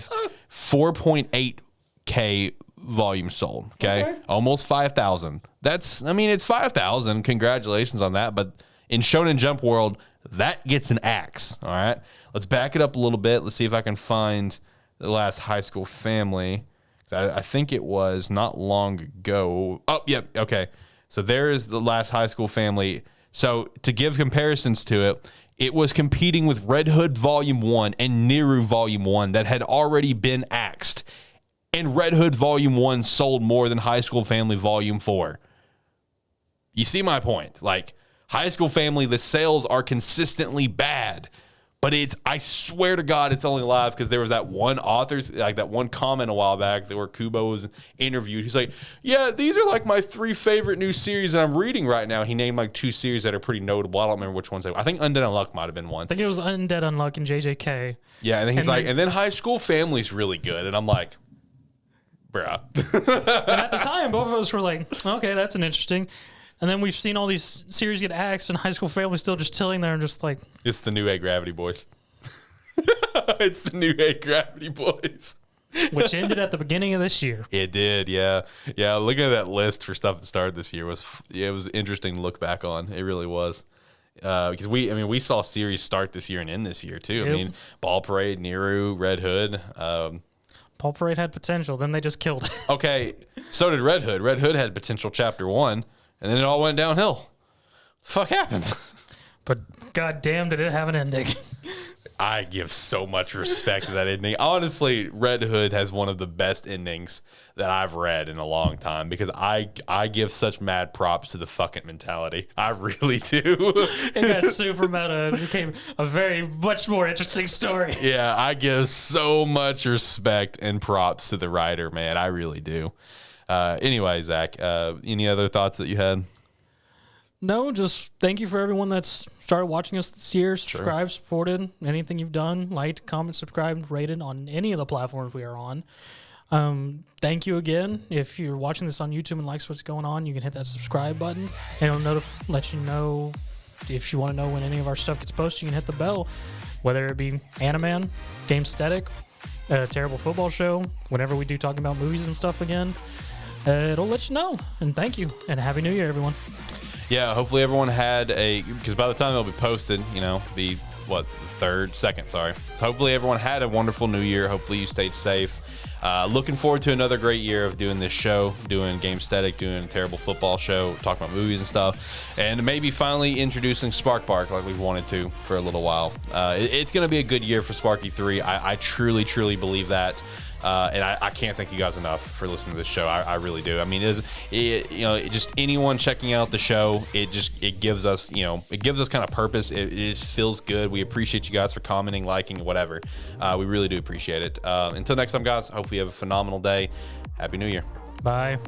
4.8K volumes sold, okay? Almost 5,000. It's 5,000. Congratulations on that. But in Shonen Jump world, that gets an axe, all right? Let's back it up a little bit. Let's see if I can find the last High School Family. I think it was not long ago. Oh, yep, okay. So there is the last High School Family. So to give comparisons to it, it was competing with Red Hood Volume 1 and Niru Volume 1 that had already been axed. And Red Hood Volume 1 sold more than High School Family Volume 4. You see my point? Like, High School Family, the sales are consistently bad. But I swear to God, it's only live because there was that one that one comment a while back where Kubo was interviewed. He's like, yeah, these are like my 3 favorite new series that I'm reading right now. He named like 2 series that are pretty notable. I don't remember which ones I think Undead Unluck might have been one. I think it was Undead Unluck and JJK. Yeah, and then he's and then High School Family's really good. And I'm like, bruh. And at the time, both of us were like, okay, that's an interesting. And then we've seen all these series get axed, and High School Family's still just chilling there and just like... It's the new A Gravity Boys. It's the new A Gravity Boys. Which ended at the beginning of this year. It did, yeah. Yeah, looking at that list for stuff that started this year it was interesting to look back on. It really was. Because we saw series start this year and end this year, too. Yep. I mean, Ball Parade, Niru, Red Hood. Ball Parade had potential, then they just killed it. Okay, so did Red Hood. Red Hood had potential Chapter 1. And then it all went downhill. Fuck happened? But goddamn, did it have an ending? I give so much respect to that ending. Honestly, Red Hood has one of the best endings that I've read in a long time because I give such mad props to the fucking mentality. I really do. It got super meta and became a very much more interesting story. Yeah, I give so much respect and props to the writer, man. I really do. Anyway, Zach, any other thoughts that you had? No, just thank you for everyone that's started watching us this year. Subscribed, supported, anything you've done, liked, comment, subscribed, rated on any of the platforms we are on. Thank you again. If you're watching this on YouTube and likes what's going on, you can hit that subscribe button, and it'll let you know if you want to know when any of our stuff gets posted. You can hit the bell, whether it be Animan, Game Static, Terrible Football Show, whenever we do talking about movies and stuff again. It'll let you know. And thank you. And Happy New Year, everyone. Yeah, hopefully everyone had because by the time it'll be posted, the second. So hopefully everyone had a wonderful New Year. Hopefully you stayed safe. Looking forward to another great year of doing this show, doing Game Static, doing a Terrible Football Show, talking about movies and stuff, and maybe finally introducing Spark Park like we've wanted to for a little while. It's going to be a good year for Sparky 3. I truly, truly believe that. And I can't thank you guys enough for listening to this show. I really do. I mean, just anyone checking out the show, it gives us kind of purpose. It just feels good. We appreciate you guys for commenting, liking, whatever. We really do appreciate it. Until next time, guys, hopefully you have a phenomenal day. Happy New Year. Bye.